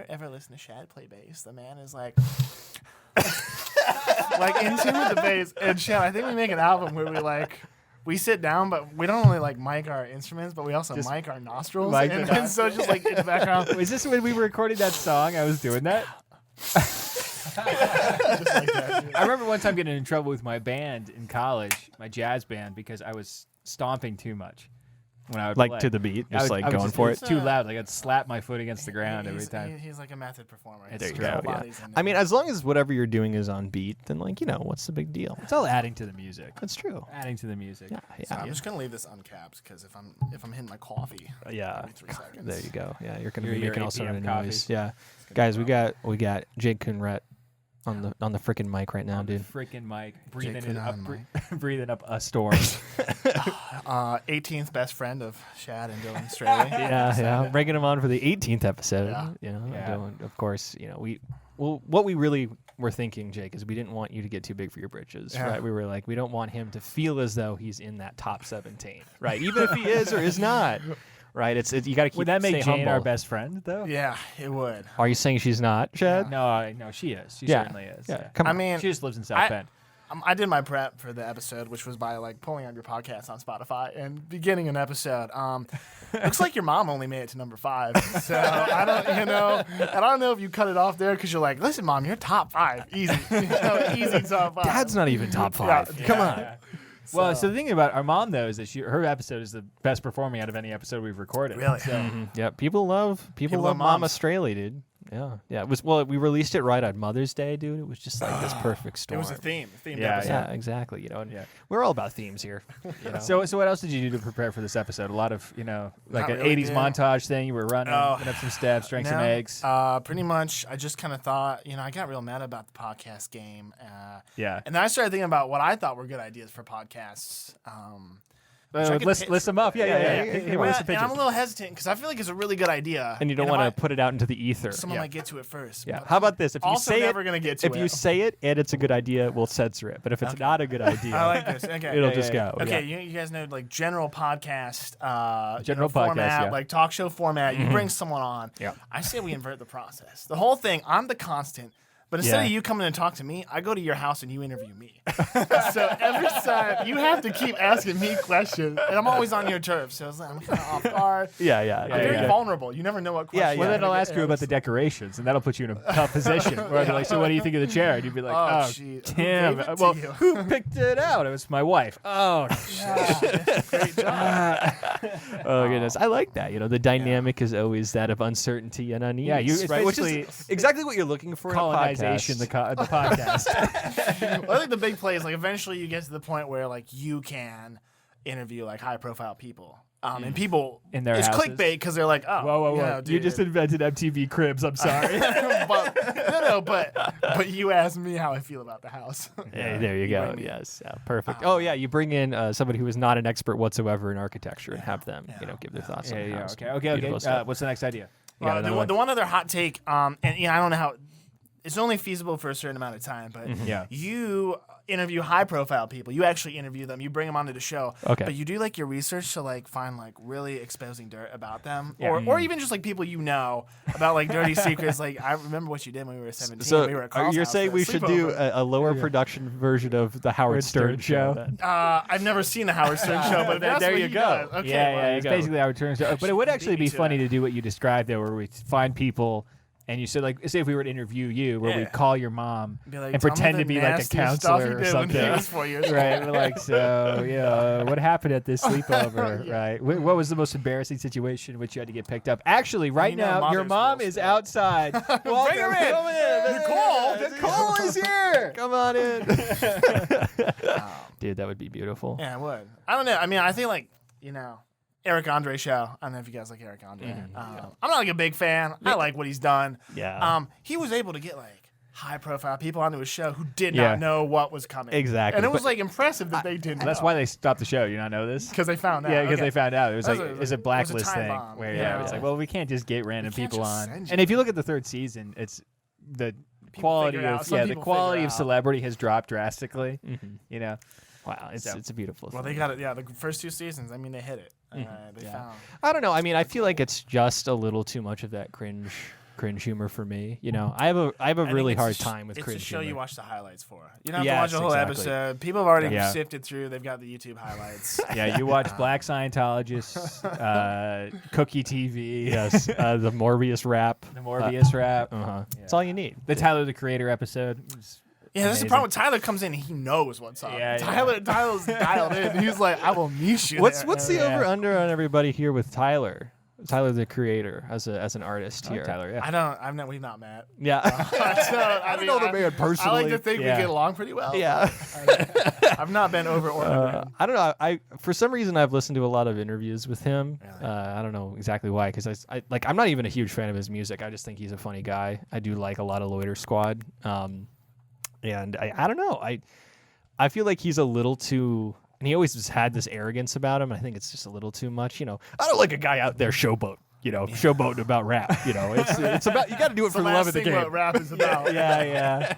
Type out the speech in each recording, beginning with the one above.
ever listen to Shad play bass, the man is like, like in tune with the bass. And Shad, I think we make an album where we sit down, but we don't only like mic our instruments, but we also mic our nostrils. And so just like in the background. Is this when we recorded that song? I was doing that. Just like that. I remember one time getting in trouble with my band in college, my jazz band, because I was stomping too much when I would Like play. to the beat, I was going for it. Too loud. Like I'd slap my foot against the ground every He's- time. He's like a method performer. There His you go, whole yeah. body's in I it. mean, as long as whatever you're doing is on beat, then what's the big deal? It's all adding to the music. That's true. Adding to the music. Yeah, So yeah. I'm just gonna leave this uncapped because if I'm hitting my coffee, Yeah. every 3 seconds. There you go. Yeah, you're gonna Your- be your making all 8 sorts of p.m. coffee. noise. Yeah, It's gonna guys, be we got Jake Coonradt on the freaking mic right now, On the dude. freaking mic, breathing Jake it up, Coonradt breathing up a storm. 18th best friend of Shad and Dylan Strehle. Yeah. Bringing him on for the 18th episode. Yeah. Yeah. Of course, what we really were thinking, Jake, is we didn't want you to get too big for your britches, Yeah. right? We were like, we don't want him to feel as though he's in that top 17, right? Even if he is or is not, right? It's you got to keep. Would that make stay Jane humble. our best friend, though? Yeah, it would. Are you saying she's not, Shad? No, she is. She Yeah. certainly is. Yeah. Come I on. mean, She just lives in South Bend. I did my prep for the episode, which was by like pulling up your podcast on Spotify and beginning an episode. Looks like your mom only made it to number 5, so I don't know if you cut it off there because you're like, listen, mom, you're top 5, easy, easy top 5. Dad's not even top 5. Yeah, Come yeah. on. Yeah. Well, so the thing about our mom though is that her episode is the best performing out of any episode we've recorded. Really? So, Mhm. Yeah, people love love Mama moms. Strehle, dude. Yeah. It was we released it right on Mother's Day, dude. It was just like this perfect It storm. was a themed Yeah, episode. Yeah, exactly. And Yeah. we're all about themes here. So what else did you do to prepare for this episode? A lot of like Not an really, 80s dude. montage thing. You were running, Oh. went up some steps, drank some No, eggs. Pretty much, I just kind of thought, I got real mad about the podcast game. Yeah. And then I started thinking about what I thought were good ideas for podcasts. which I could List pitch. them up. Yeah. Well, What's the and pitches? I'm a little hesitant because I feel like it's a really good idea. And you don't if want to put it out into the ether. someone might get to it first. Yeah. but How about this? If you also say never it, gonna get to if it. you say it and it's a good idea, we'll censor it. But if it's not a good idea, I like this. Okay. it'll Yeah, just yeah, go. Okay, Yeah. you guys know like general podcast, General podcast, format, yeah. like talk show format. You bring someone on. Yeah. I say we invert the process. The whole thing. I'm the constant. But instead Yeah. of you coming and talk to me, I go to your house and you interview me. So every time you have to keep asking me questions, and I'm always on your turf. So it's like, I'm kind of off guard. Yeah. I'm very yeah. vulnerable. You never know what question. Well, you're then gonna I'll get ask you about the decorations, and that'll put you in a tough position. Where I'll be like, so what do you think of the chair? And you'd be like, Oh, oh, gee, who Tim. gave it to Well, you? who picked it out? It was my wife. Oh, Yeah, great job. Oh goodness, I like that. The dynamic is always that of uncertainty and unease. Yeah, it's right? Which basically is exactly what you're looking for colonization, in the a podcast. podcast. Well, I think the big play is like eventually you get to the point where like you can interview like high profile people. And people In their it's houses? clickbait because they're like, oh, Whoa. dude. You just invented MTV Cribs. I'm sorry. but you asked me how I feel about the house. Yeah, there you go. bring me- Yes, perfect. Oh yeah, you bring in somebody who is not an expert whatsoever in architecture and have them, give their thoughts on the house. Okay. Beautiful stuff. What's the next idea? Yeah, another one. The one other hot take, and I don't know how. It's only feasible for a certain amount of time, but Yeah. you interview high profile people. You actually interview them. You bring them onto the show. Okay. But you do like your research to like find like really exposing dirt about them, Yeah. or even just like people about like dirty secrets. Like I remember what you did when we were 17. So we were at Carl's you're house saying for a we should do sleepover. a lower production version of the Howard Stern show? Then? I've never seen the Howard Stern show, but if that's There what you he go. does, okay, Yeah, well, it's basically our returns. But it would actually be beat me to funny it. to do what you described there, where we find people. And you said, like, say if we were to interview you, where we Yeah. call your mom Be like, and "Tell me pretend the to be like a nastiest stuff you counselor or did when he something. was 4 years old." Right, we're like, so, what happened at this sleepover, right? What was the most embarrassing situation in which you had to get picked up? Actually, right You know, now, your Mother's mom Day is stuff. outside. Bring her in. Come in. Nicole is here. Come on in. Dude, that would be beautiful. Yeah, it would. I don't know. I mean, I think like Eric Andre show. I don't know if you guys like Eric Andre. I'm not like a big fan. I like what he's done. Yeah. He was able to get like high profile people onto his show who did Yeah. not know what was coming. Exactly, And it was but- like impressive that they didn't. That's why they stopped the show. You not know this? because they found out. Yeah, because Okay. they found out. It was That like was it's a blacklist time thing bomb. where Yeah. it's like, well, we can't just get random We can't people just on. send And you. if you look at the third season, it's the quality figure it out. of Some the people quality figure of it out. celebrity has dropped drastically. Mhm. You know, Wow, it's So- a beautiful Well, thing. they got it. Yeah, the first 2 seasons. I mean, they hit it. They Yeah. found. I don't know. I mean, I feel like it's just a little too much of that cringe cringe humor for me. You know, I have a really hard time with cringe It's a show humor. you watch the highlights for. You don't have to Yes, watch the whole exactly. episode. People have already Yeah. sifted through. They've got the YouTube highlights. Yeah, you watch Black Scientologists, Cookie TV, Yes, the Morbius rap. the Morbius rap, That's all you need. the Tyler the Creator episode. Was Yeah, that's the amazing. problem. Tyler comes in, he knows what's up. Yeah, Tyler's dialed in. He's like, I will meet you. What's there. the over under on everybody here with Tyler? Tyler the Creator as an artist here. Tyler, yeah. We've not met. Yeah. I don't know the man personally. I like to think Yeah. we get along pretty well. Yeah. I've not been over or under. I don't know. I for some reason I've listened to a lot of interviews with him. Really? I don't know exactly why, because I'm not even a huge fan of his music. I just think he's a funny guy. I do like a lot of Loiter Squad, and I don't know. I feel like he's a little too. And he always just had this arrogance about him. And I think it's just a little too much. You know, I don't like a guy out there showboating showboating about rap. You know, it's about you got to do it for the love of the game. What rap is about. yeah.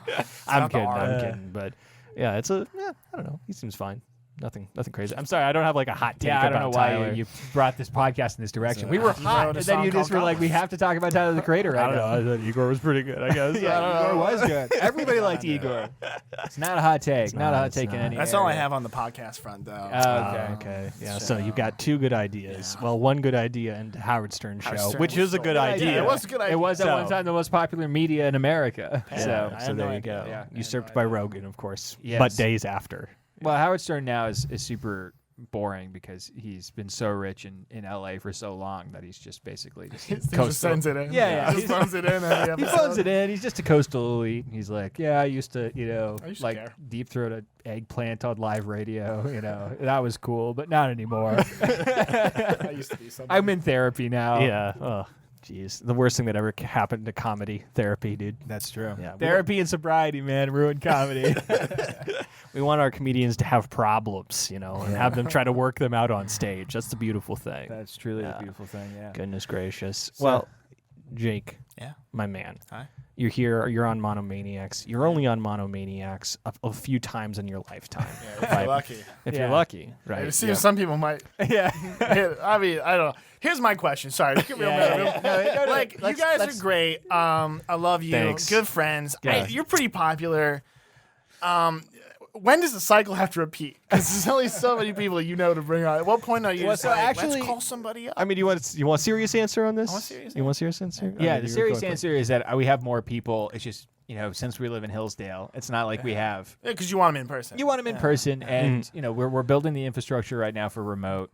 I'm not the kidding. R. I'm kidding. But yeah, I don't know. He seems fine. Nothing crazy. I'm sorry. I don't have like a hot take Yeah, I don't know about why Tyler. you brought this podcast in this direction. So, We were he hot, wrote a and then song you just called were like, we have to talk about Tyler the Creator right now. I thought Igor was pretty good. I guess. Yeah, Igor was good. Everybody liked Igor. It's not a hot take. Not a hot it's take in not. any That's all I area. have on the podcast front, though. Okay. Okay. Yeah. So- So you've got two good ideas. Yeah. Well, one good idea and Howard Stern Howard show, Stern which was is a good so- idea. Yeah, it was a good idea. It was at So- one time the most popular media in America. Yeah. So, I So had no there you idea. go. Yeah. Usurped by Rogan, of course. Yes. But days after. well, Howard Stern now is super boring because he's been so rich in LA for so long that he's just basically just He just coastal. sends it in. Yeah. He just phones it in every episode. He phones it in. He's just a coastal elite. He's like, yeah, I used to, I used to like care. deep throat an eggplant on live radio. That was cool, but not anymore. I used to be something. I'm in therapy now. Yeah. Oh, jeez. The worst thing that ever happened to comedy therapy, dude. That's true. Yeah. Therapy and sobriety, man, ruined comedy. We want our comedians to have problems, and have them try to work them out on stage. That's the beautiful thing. That's truly Yeah. a beautiful thing. Yeah. Goodness gracious. So- Well, Jake, Yeah. my man. Hi. You're here. You're on Monomaniacs. You're only on Monomaniacs a few times in your lifetime. Yeah, if you're lucky. If Yeah. you're lucky, right? It seems some people might. Yeah. I mean, I don't know. Here's my question. Sorry, to get real Yeah, meta. yeah. No, Like, you let's- guys let's- are great. I love you. Thanks. Good friends. Yeah. You're pretty popular. When does the cycle have to repeat? Because there's only so many people to bring on. At what point are you Well, just so like, actually- let's call somebody up? I mean, you want a serious answer on this? I want a serious You want a serious answer? Yeah, Okay, the you serious go for it. answer is that we have more people. It's just, since we live in Hillsdale, it's not like we have. Because you want them in person. You want them in person, and, we're building the infrastructure right now for remote.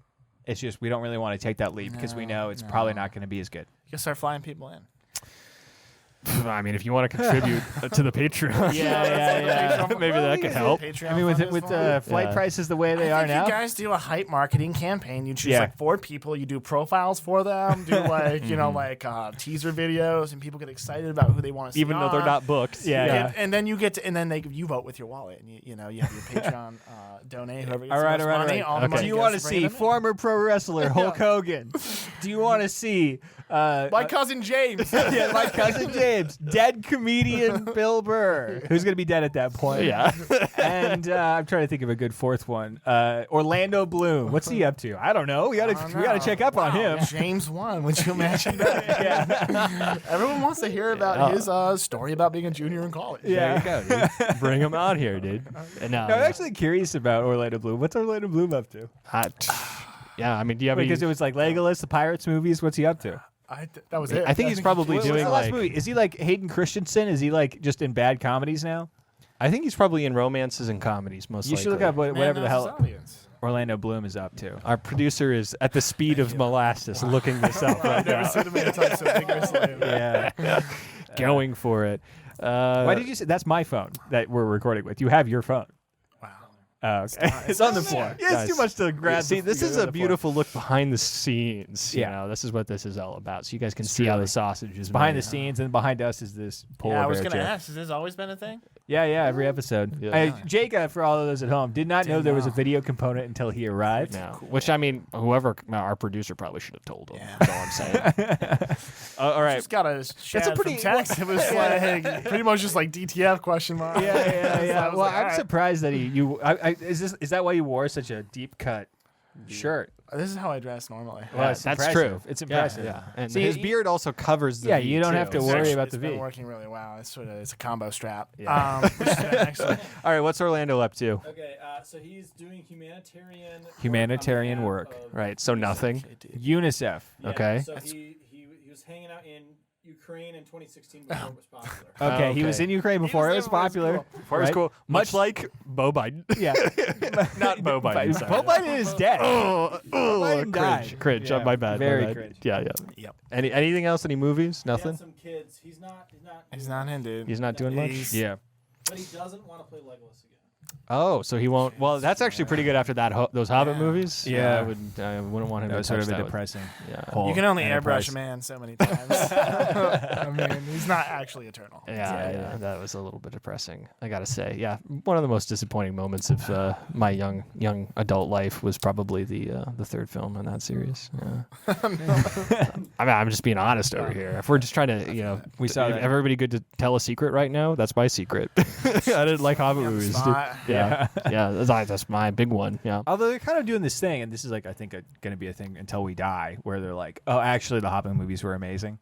It's just we don't really want to take that leap because we know it's probably not going to be as good. You can start flying people in. I mean, if you want to contribute to the Patreon, Yeah. maybe that could help. I mean, with flight Yeah. prices the way they I are think now. you guys do a hype marketing campaign. You choose Yeah. like 4 people. You do profiles for them. Do like teaser videos, and people get excited about who they want to see. Even though they're on. not booked. Yeah. And then you get to, and then you vote with your wallet, and you have your Patreon donate whoever gets All right, the all most right, money. all All right. the Okay. money Do you goes want to to bringing see them in. former pro wrestler Hulk Hogan? Do you want to see My cousin James? my cousin James, dead comedian Bill Burr, who's going to be dead at that point? Yeah. And I'm trying to think of a good fourth one. Orlando Bloom. What's he up to? I don't know. We got to check up on him. James won. Would you imagine that? Yeah. Everyone wants to hear about his story about being a junior in college. Yeah. There you go, dude. Bring them out here, dude. No, I'm actually curious about Orlando Bloom. What's Orlando Bloom up to? yeah, I mean, do you have any? Because it was like Legolas, the Pirates movies. What's he up to? That was it. I think he's probably What's the doing last like. movie? Is he like Hayden Christensen? Is he like just in bad comedies now? I think he's probably in romances and comedies most You likely. should look up whatever the hell Audience. Orlando Bloom is up to. Our producer is at the speed of molasses looking this up right I've never now. seen him in time so vigorously. Yeah. Going for it. Why did you say that's my phone that we're recording with? You have your phone. Wow. Oh, okay. It's on the floor. Yeah, Guys, it's too much to grab. See, this is a beautiful look behind the scenes. Yeah. This is what this is all about. So you guys can see how the sausage is behind made. the scenes, and behind us is this polar Yeah, I was bear going to chair. ask, has this always been a thing? Yeah, every episode. Yeah. Jake, for all of those at home, did not know Didn't there was a know. video component until he arrived. No. Which I mean, our producer probably should have told him. Yeah. That's all I'm saying. All right. Just got a Shad pretty- from text. It was like pretty much just like DTF question mark. Yeah. I was Well, like, I'm all right. surprised that is that why you wore such a deep cut shirt. This is how I dress normally. Well, it's that's impressive. true. It's impressive. Yeah. And See, his beard also covers the Yeah, V, you don't have too. to worry about It's the been V. working really well. It's a combo strap. Yeah. Which has been excellent. All right, what's Orlando up to? Okay, so he's doing Humanitarian work. Right, so nothing. UNICEF. Okay. So he was hanging out in Ukraine in 2016 before it was popular. Okay, he was Okay. in Ukraine before it was popular. Before it was right? cool. Much like Bo Biden. Yeah. Not Bo Biden. sorry. Bo Biden is dead. Biden cringe. died. Cringe. Yeah, My bad. very my bad. cringe. Yeah. Yep. Anything else? Any movies? He had Nothing? some kids. He's not He's not in, dude. He's not doing much? He's- Yeah. But he doesn't want to play Legolas again. Oh, so he won't. Well, that's actually pretty good after that those Hobbit movies. Yeah. I wouldn't want him That to was sort touch of a that. depressing. Yeah. Whole You can only enterprise. airbrush a man so many times. I mean, he's not actually eternal. Yeah, that was a little bit depressing. I gotta say, yeah, one of the most disappointing moments of my young adult life was probably the third film in that series. Yeah. I mean, I'm just being honest over here. If we're just trying to, We saw that. everybody good to tell a secret right now. That's my secret. I didn't like Hobbit movies. Spot. Yeah, that's my big one. Yeah. Although they're kind of doing this thing, and this is like I think going to be a thing until we die, where they're like, "Oh, actually, the Hobbit movies were amazing."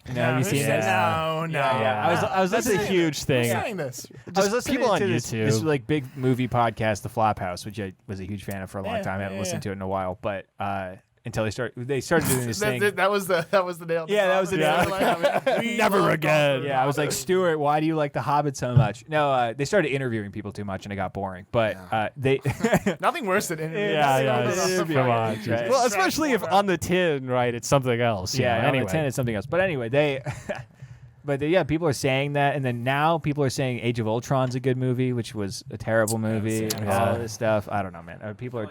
You know, have you who seen said this? No, no. Yeah. I was That's a listening. huge Who's thing. saying this? I was listening people on to this YouTube. like big movie podcast, The Flophouse, which I was a huge fan of for a long Yeah, time. I haven't yeah, listened yeah. to it in a while, but until they started doing this thing. That was the nail. Yeah, that was the nail. We Never love again. Hobbit. Yeah, I was like, Stuart, why do you like The Hobbit so much? No, they started interviewing people too much, and it got boring. But they, Nothing worse than interviews. Come on. Jesus. Right. Well, especially if on the tin, right, it's something else. you know, yeah, anyway. on the 10 it's something else. But anyway, people are saying that, and then now people are saying Age of Ultron's a good movie, which was a terrible movie, and all of this stuff. I don't know, man. People are.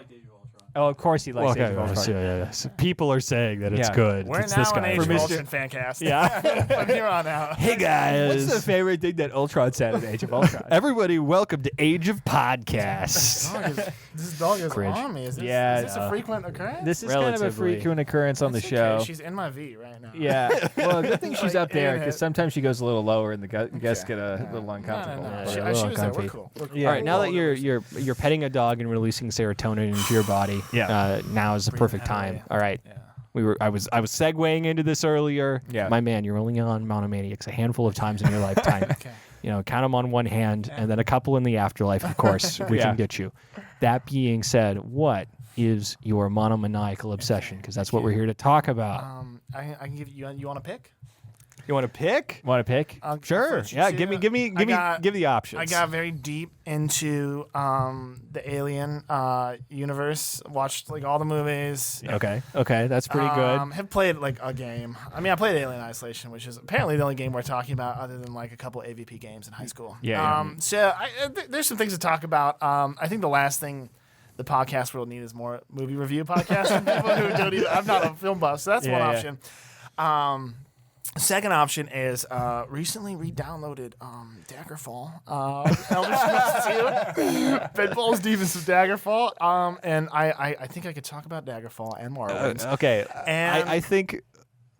Oh, of course he likes Age of Ultron. yeah. So people are saying that it's Yeah. good. We're it's now this an guy. Age of For Mr. Ultron fan cast. Yeah. From here on out. Hey guys. What's the favorite thing that Ultron said in Age of Ultron? Everybody, welcome to Age of Podcast. This dog is Cringe. on me. Is this, Yeah, is this a frequent occurrence? This is kind of a Relatively. frequent occurrence on the It's show. okay. She's in my V right now. Yeah. Well, good thing she's like up there in because it. sometimes she goes a little lower and the guests get a little No, uncomfortable. no, no. Yeah, She, a she little was there. We're uncomfy. cool. We're cool. Yeah. All right, now that We're you're petting a dog and releasing serotonin into your body, now is the perfect time. All right. Yeah. I was segueing into this earlier. Yeah. My man, you're only on Monomaniacs a handful of times in your lifetime. Okay. Count them on one hand, and then a couple in the afterlife, of course, we Yeah. can get you. That being said, what is your monomaniacal obsession? Because that's what we're here to talk about. I can give you. You want to pick? You want to pick? Want to pick? Sure. Yeah. Give the options. I got very deep into the Alien universe. Watched like all the movies. Okay. That's pretty good. Have played like a game. I mean, I played Alien Isolation, which is apparently the only game we're talking about, other than like a couple AVP games in high school. Yeah. So there's some things to talk about. I think the last thing the podcast world needs is more movie review podcasts from people who don't even. I'm not a film buff, so that's one option. Second option is recently re-downloaded Daggerfall, Elder Scrolls 2. Been balls deep into Daggerfall, and I think I could talk about Daggerfall and Morrowind. Okay. And I think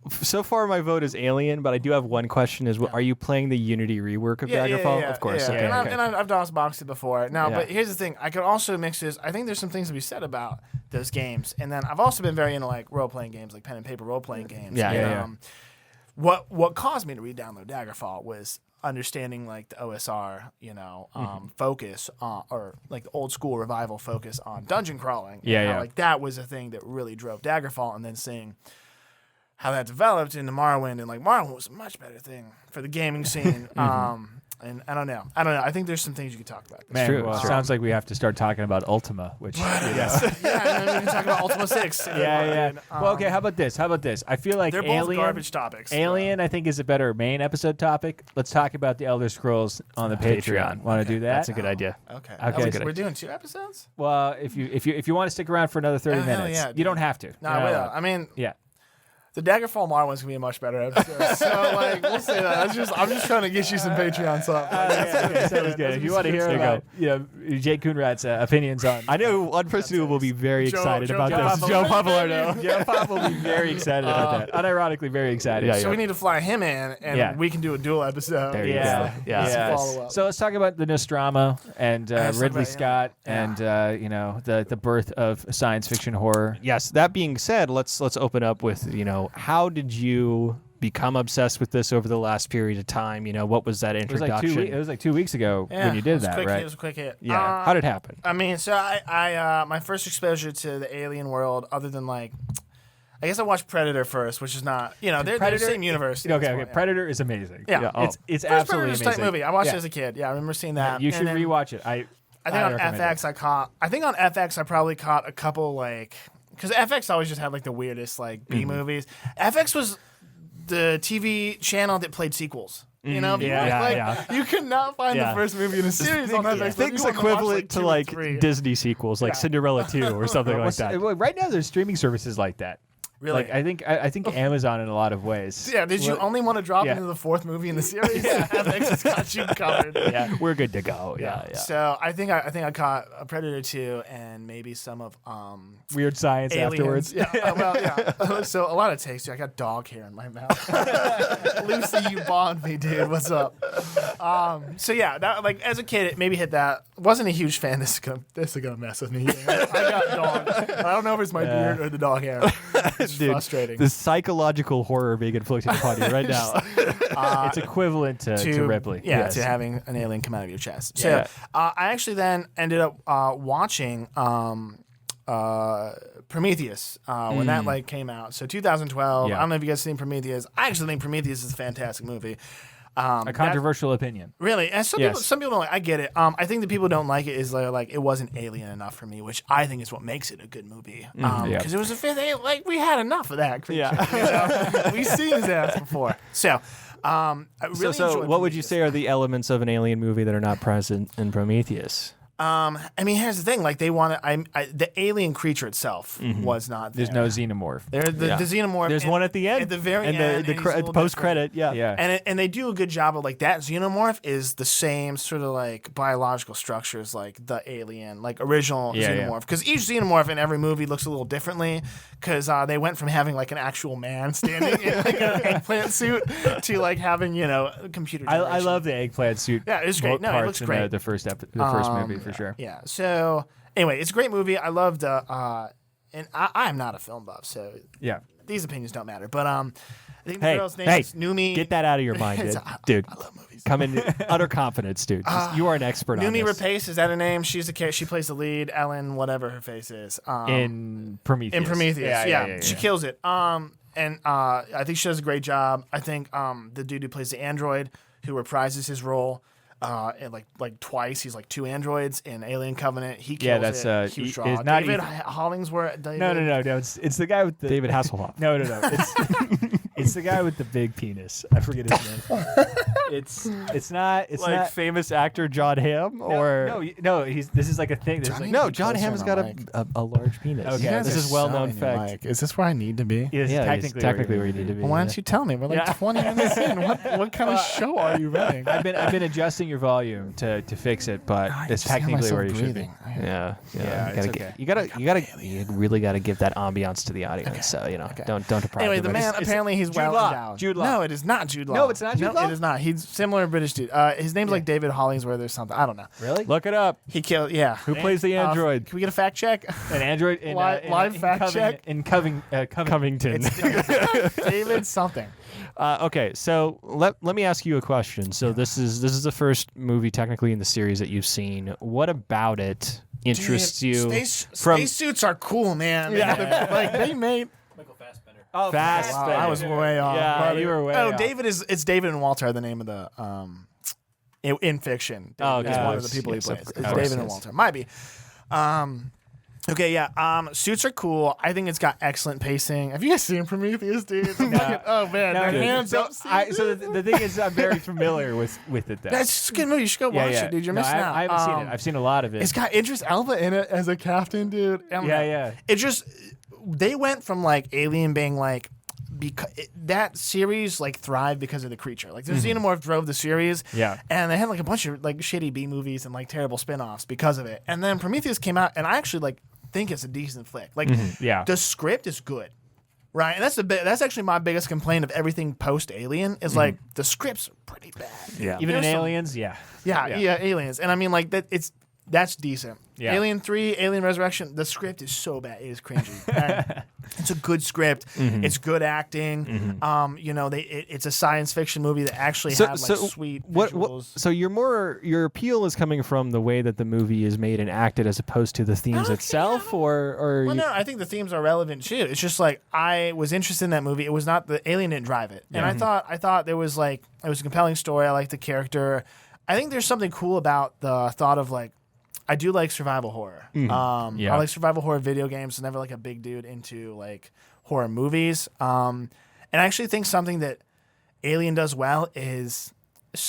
so far my vote is Alien, but I do have one question: are you playing the Unity rework of Daggerfall? Of course. Yeah. Okay. And I've DOS-boxed it before. Now, Yeah. but here's the thing: I could also mix this. I think there's some things to be said about those games, and then I've also been very into like role-playing games, like pen and paper role-playing games. Yeah, And, yeah. What caused me to re-download Daggerfall was understanding like the OSR, focus or like the old school revival focus on dungeon crawling. Yeah, and how, yeah. like that was a thing that really drove Daggerfall, and then seeing how that developed into Morrowind, and like Morrowind was a much better thing for the gaming scene. And I don't know. I think there's some things you could talk about. Man, true, well, it's it sounds like we have to start talking about Ultima, which Yeah, and then we can talk about Ultima 6. yeah. And, Well, okay, how about this? I feel like they're both Alien, garbage topics. Alien, I think, is a better main episode topic. Let's talk about the Elder Scrolls on the Patreon. Want to do that? That's a good idea. Okay. Okay, So so- we're doing 2 episodes? well, if you want to stick around for another 30 Oh, hell minutes, yeah, you dude. don't have to. No, You're I not will. allowed. I mean, Yeah. The Daggerfall Mar one's gonna be a much better episode. So like we'll say that. I'm just trying to get you some Patreon stuff. Okay, sounds good. If you want to hear about Jake Coonrad's opinions on, I know one person who will be very excited about this. Joe Pavlardo. Joe Pop will be very excited about that. Unironically, very excited. So we need to fly him in, and we can do a dual episode. There you Yeah. go. Yeah. Follow up. So let's talk about the Nostromo and Ridley about- Scott and the birth of science fiction horror. Yes. That being said, let's open up with how did you become obsessed with this over the last period of time? What was that It was introduction? like 2 weeks ago when you did that, It right? was a quick hit. Yeah. How did it happen? I mean, so I my first exposure to the alien world, other than like, I guess I watched Predator first, which is not, they're the same universe. Okay. Predator is amazing. Yeah. It's First absolutely Predator's amazing. type movie. I watched Yeah. it as a kid. Yeah, I remember seeing that. You should And then rewatch it. I think on recommend FX it. I think on FX I probably caught a couple like, because FX always just had like the weirdest like B movies. FX was the TV channel that played sequels. You could not find the first movie in a series on FX. Things equivalent to like Disney sequels, like Cinderella 2 or something like that. Right now, there's streaming services like that. Really? Like I think Amazon in a lot of ways. Yeah, did you only want to drop into the fourth movie in the series? FX has got you covered. Yeah. We're good to go. Yeah. So I think I caught a Predator 2 and maybe some of Weird science Aliens. afterwards. Yeah. So a lot of takes. I got dog hair in my mouth. Lucy, you bombed me, dude. What's up? So yeah, that like as a kid, it maybe hit that. Wasn't a huge fan. This is gonna mess with me. I got dog. I don't know if it's my beard or the dog hair. It's frustrating. The psychological horror being inflicted upon you right now. It's equivalent to Ripley. Yeah, Yes. to having an alien come out of your chest. So Yeah. I actually then ended up watching Prometheus when that like came out. So 2012. Yeah. I don't know if you guys seen Prometheus. I actually think Prometheus is a fantastic movie. A controversial opinion. Really, and some people don't like. I get it. I think the people who don't like it is like it wasn't alien enough for me, which I think is what makes it a good movie. Because it was a fifth. Like we had enough of that creature. Yeah, we've seen his ass before. So, I really So enjoyed what would you Prometheus. say are the elements of an alien movie that are not present in Prometheus? I mean, here's the thing. Like they wanted. The alien creature itself was not there. There's no xenomorph. There's the xenomorph. There's one at the end. At the very and end. the and he's a little post different. credit. Yeah. Yeah. And they do a good job of like that xenomorph is the same sort of like biological structures like the alien, like original xenomorph. Because each xenomorph in every movie looks a little differently. Because they went from having like an actual man standing in like an eggplant suit to like having computer. I generation. love the eggplant suit. Yeah, it's great. No, it parts looks in great. The first movie for sure. Yeah. So anyway, it's a great movie. I loved and I'm not a film buff, so Yeah. these opinions don't matter. But I think the girl's name is Numi. Get that out of your mind, dude. I love movies. Come in utter confidence, dude. You are an expert on Numi this. Rapace, is that her name? She plays the lead. Ellen, whatever her face is. In Prometheus. In Prometheus, Yeah. She kills it. And I think she does a great job. I think the dude who plays the android, who reprises his role, and like twice, he's like two androids in Alien Covenant. He kills that's, Huge draw. it's not David Ethan- Hollingsworth. No. It's the guy with the David Hasselhoff. No. It's the guy with the big penis. I forget his name. It's not. It's Like not. famous actor John Hamm, or No. This is like a thing. There's like, no, John Hamm's got a large penis. Okay. Yeah, this is well-known fact. Is this where I need to be? It's Yeah, technically where you need to be. Well, why don't you tell me? We're like 20 minutes in. What kind of show are you running? I've been adjusting your volume to fix it, but it's technically where you should be. Yeah, it's okay. You really gotta give that ambiance to the audience. So don't deprive. Anyway, them the of it. man apparently he's well Law. endowed. Jude Law. No, it is not Jude Law. No, it's not Jude Law? It is not. He's similar British dude. His name's like David Hollingsworth or something. I don't know. Really? Look it up. He killed. Yeah. Who plays the android? Can we get a fact check? An android in Live fact check? in Covington. Covington. David something. Okay, so let me ask you a question. So this is the first movie technically in the series that you've seen. What about it interests you? Space suits are cool, man. Yeah. Like they made. Michael Fassbender. Oh, Fassbender. Wow, I was way off. Yeah, buddy. you were way Oh, off. it's David and Walter are the name of the in fiction. Oh, It's okay. one of the people Yes, he of plays. course. It's David and Walter. Might be. Okay, yeah. Suits are cool. I think it's got excellent pacing. Have you guys seen Prometheus, dude? Oh man, No, the dude. hands up. So the thing is, I'm very familiar with it. Though. That's just a good movie. You should go watch it, dude. You're missing out. I haven't seen it. I've seen a lot of it. It's got Idris Elba in it as a captain, dude. Yeah. It just they went from like Alien being that series like thrived because of the creature. Like the Xenomorph drove the series. Yeah. And they had like a bunch of like shitty B movies and like terrible spin-offs because of it. And then Prometheus came out, and I actually like think it's a decent flick. Like the script is good. Right, and that's actually my biggest complaint of everything post Alien is like the script's pretty bad. Yeah, even in Aliens, yeah, Aliens, and I mean like that's decent. Yeah. Alien 3, Alien Resurrection, the script is so bad, it is cringy. And it's a good script, it's good acting. It's a science fiction movie that actually has like sweet visuals. So your appeal is coming from the way that the movie is made and acted, as opposed to the themes itself, or Well, no, I think the themes are relevant too. It's just like I was interested in that movie. It was not the Alien didn't drive it, and I thought there was like it was a compelling story. I liked the character. I think there's something cool about the thought of like I do like survival horror. I like survival horror video games. I'm never like a big dude into like horror movies. And I actually think something that Alien does well is,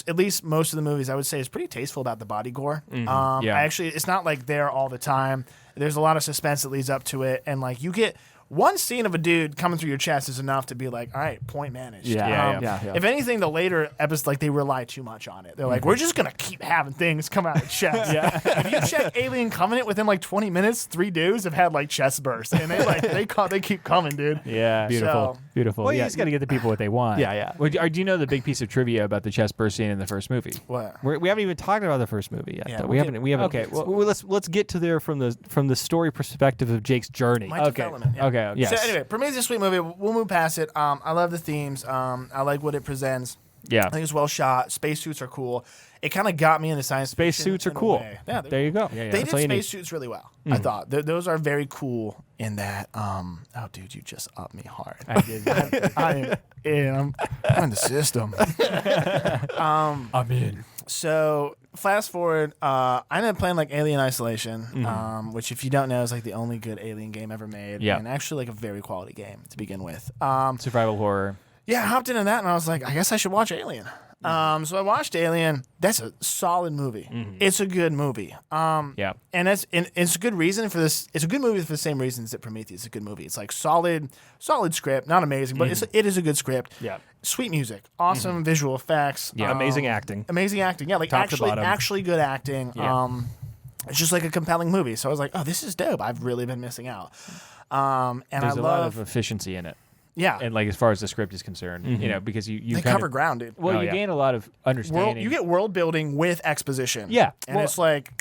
at least most of the movies I would say, is pretty tasteful about the body gore. It's not like there all the time. There's a lot of suspense that leads up to it, and like you get one scene of a dude coming through your chest is enough to be like, all right, point managed. If anything, the later episodes, like they rely too much on it. They're like, we're just gonna keep having things come out of chest. If you check Alien Covenant, within like 20 minutes, 3 dudes have had like chest bursts, and they keep coming, dude. Yeah, beautiful, beautiful. Well, you just got to get the people what they want. Well, do you know the big piece of trivia about the chest burst scene in the first movie? What? We haven't even talked about the first movie yet. Yeah, we haven't. Okay, well, let's get to there from the story perspective of Jake's journey. Development. Yeah. Okay. Yes. So anyway, Prometheus is a sweet movie. We'll move past it. I love the themes. I like what it presents. Yeah. I think it's well shot. Spacesuits are cool. It kind of got me into science fiction. Spacesuits are in a cool. way. Yeah, There you go. they did spacesuits really well. I thought those are very cool in that. Oh, dude, you just upped me hard. I did. I'm in the system. I'm in. So fast forward, I ended up playing like Alien Isolation, which if you don't know is like the only good Alien game ever made, and actually like a very quality game to begin with. Survival horror. Yeah, I hopped into that and I was like, I guess I should watch Alien. So I watched Alien. That's a solid movie. It's a good movie. And it's a good reason for this. It's a good movie for the same reasons that Prometheus is a good movie. It's like solid script, not amazing, but it is a good script. Yeah. Sweet music, awesome visual effects. Yeah, amazing acting. Amazing acting. Yeah, like Top to bottom. actually good acting. Yeah. It's just like a compelling movie. So I was like, oh, this is dope. I've really been missing out. And There's I a love lot of efficiency in it. Yeah. And like as far as the script is concerned, because you they kind cover of, ground, dude. well, you gain a lot of understanding. You get world building with exposition. Yeah. And Well, it's like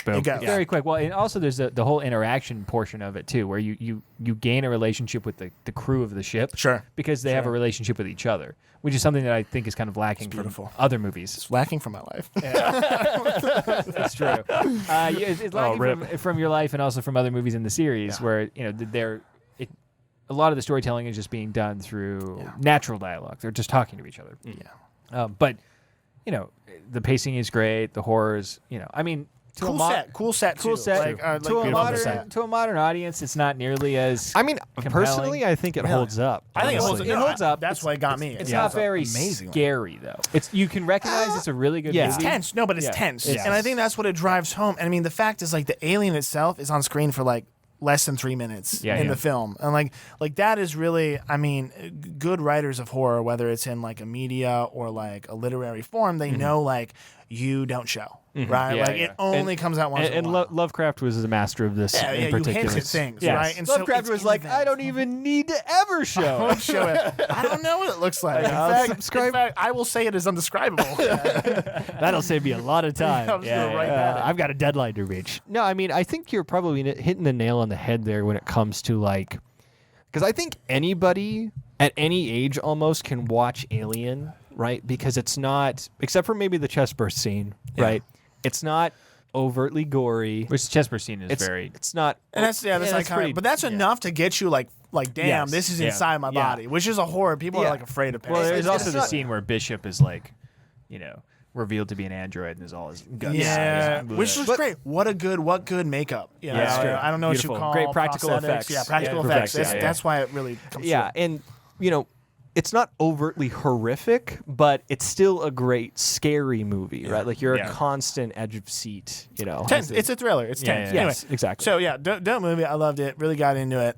it goes. very quick. Well, and also there's the whole interaction portion of it too, where you gain a relationship with the crew of the ship. Sure. Because they have a relationship with each other, which is something that I think is kind of lacking from beautiful. other movies. It's lacking from my life. That's true. It's lacking from your life and also from other movies in the series, where a lot of the storytelling is just being done through natural dialogue. They're just talking to each other. Yeah. But the pacing is great. The horrors, I mean, Cool set. Cool too. set. Like, To a modern audience, it's not nearly as. I mean, compelling. personally, I think it holds up. I think it holds up. honestly. It holds up. That's why it got me. It's It not holds up very amazingly. scary though. You can recognize it's a really good movie. It's tense. No, but it's tense. Yes. And I think that's what it drives home. And I mean, the fact is, like, the alien itself is on screen for like less than 3 minutes in the film. And like that is really, I mean, good writers of horror, whether it's in like a media or like a literary form, they know like you don't show. Right? Yeah, like it only comes out once in a And while. Lovecraft was the master of this in you particular. hint at things, Yes. right? And Lovecraft so was like, I don't even need to ever I show. won't show it. I don't know what it looks like. In fact, I will say it is undescribable. That'll save me a lot of time. I'm just gonna write that in. I've got a deadline to reach. No, I mean, I think you're probably hitting the nail on the head there when it comes to like, because I think anybody at any age almost can watch Alien, right? Because it's not, except for maybe the chest burst scene, right? It's not overtly gory. Which the chest burst scene is very. It's not. And that's iconic. pretty- But that's enough to get you like damn, Yes. this is Yeah. inside my Yeah. body, which is a horror. People are like afraid of. Well, there's also the not- scene where Bishop is like, revealed to be an android and is all his guts. Which looks great. What good makeup. You know? Yeah, it's true. I don't know Beautiful. what you call Great practical prosthetics. effects. Yeah, practical Yeah, effects. effects, That's why it really comes Yeah, through. and it's not overtly horrific, but it's still a great scary movie, right? Like you're a constant edge of seat, Tense. It's a thriller. It's tense. yeah. Anyway, Yes, exactly. so yeah, dope movie. I loved it. Really got into it.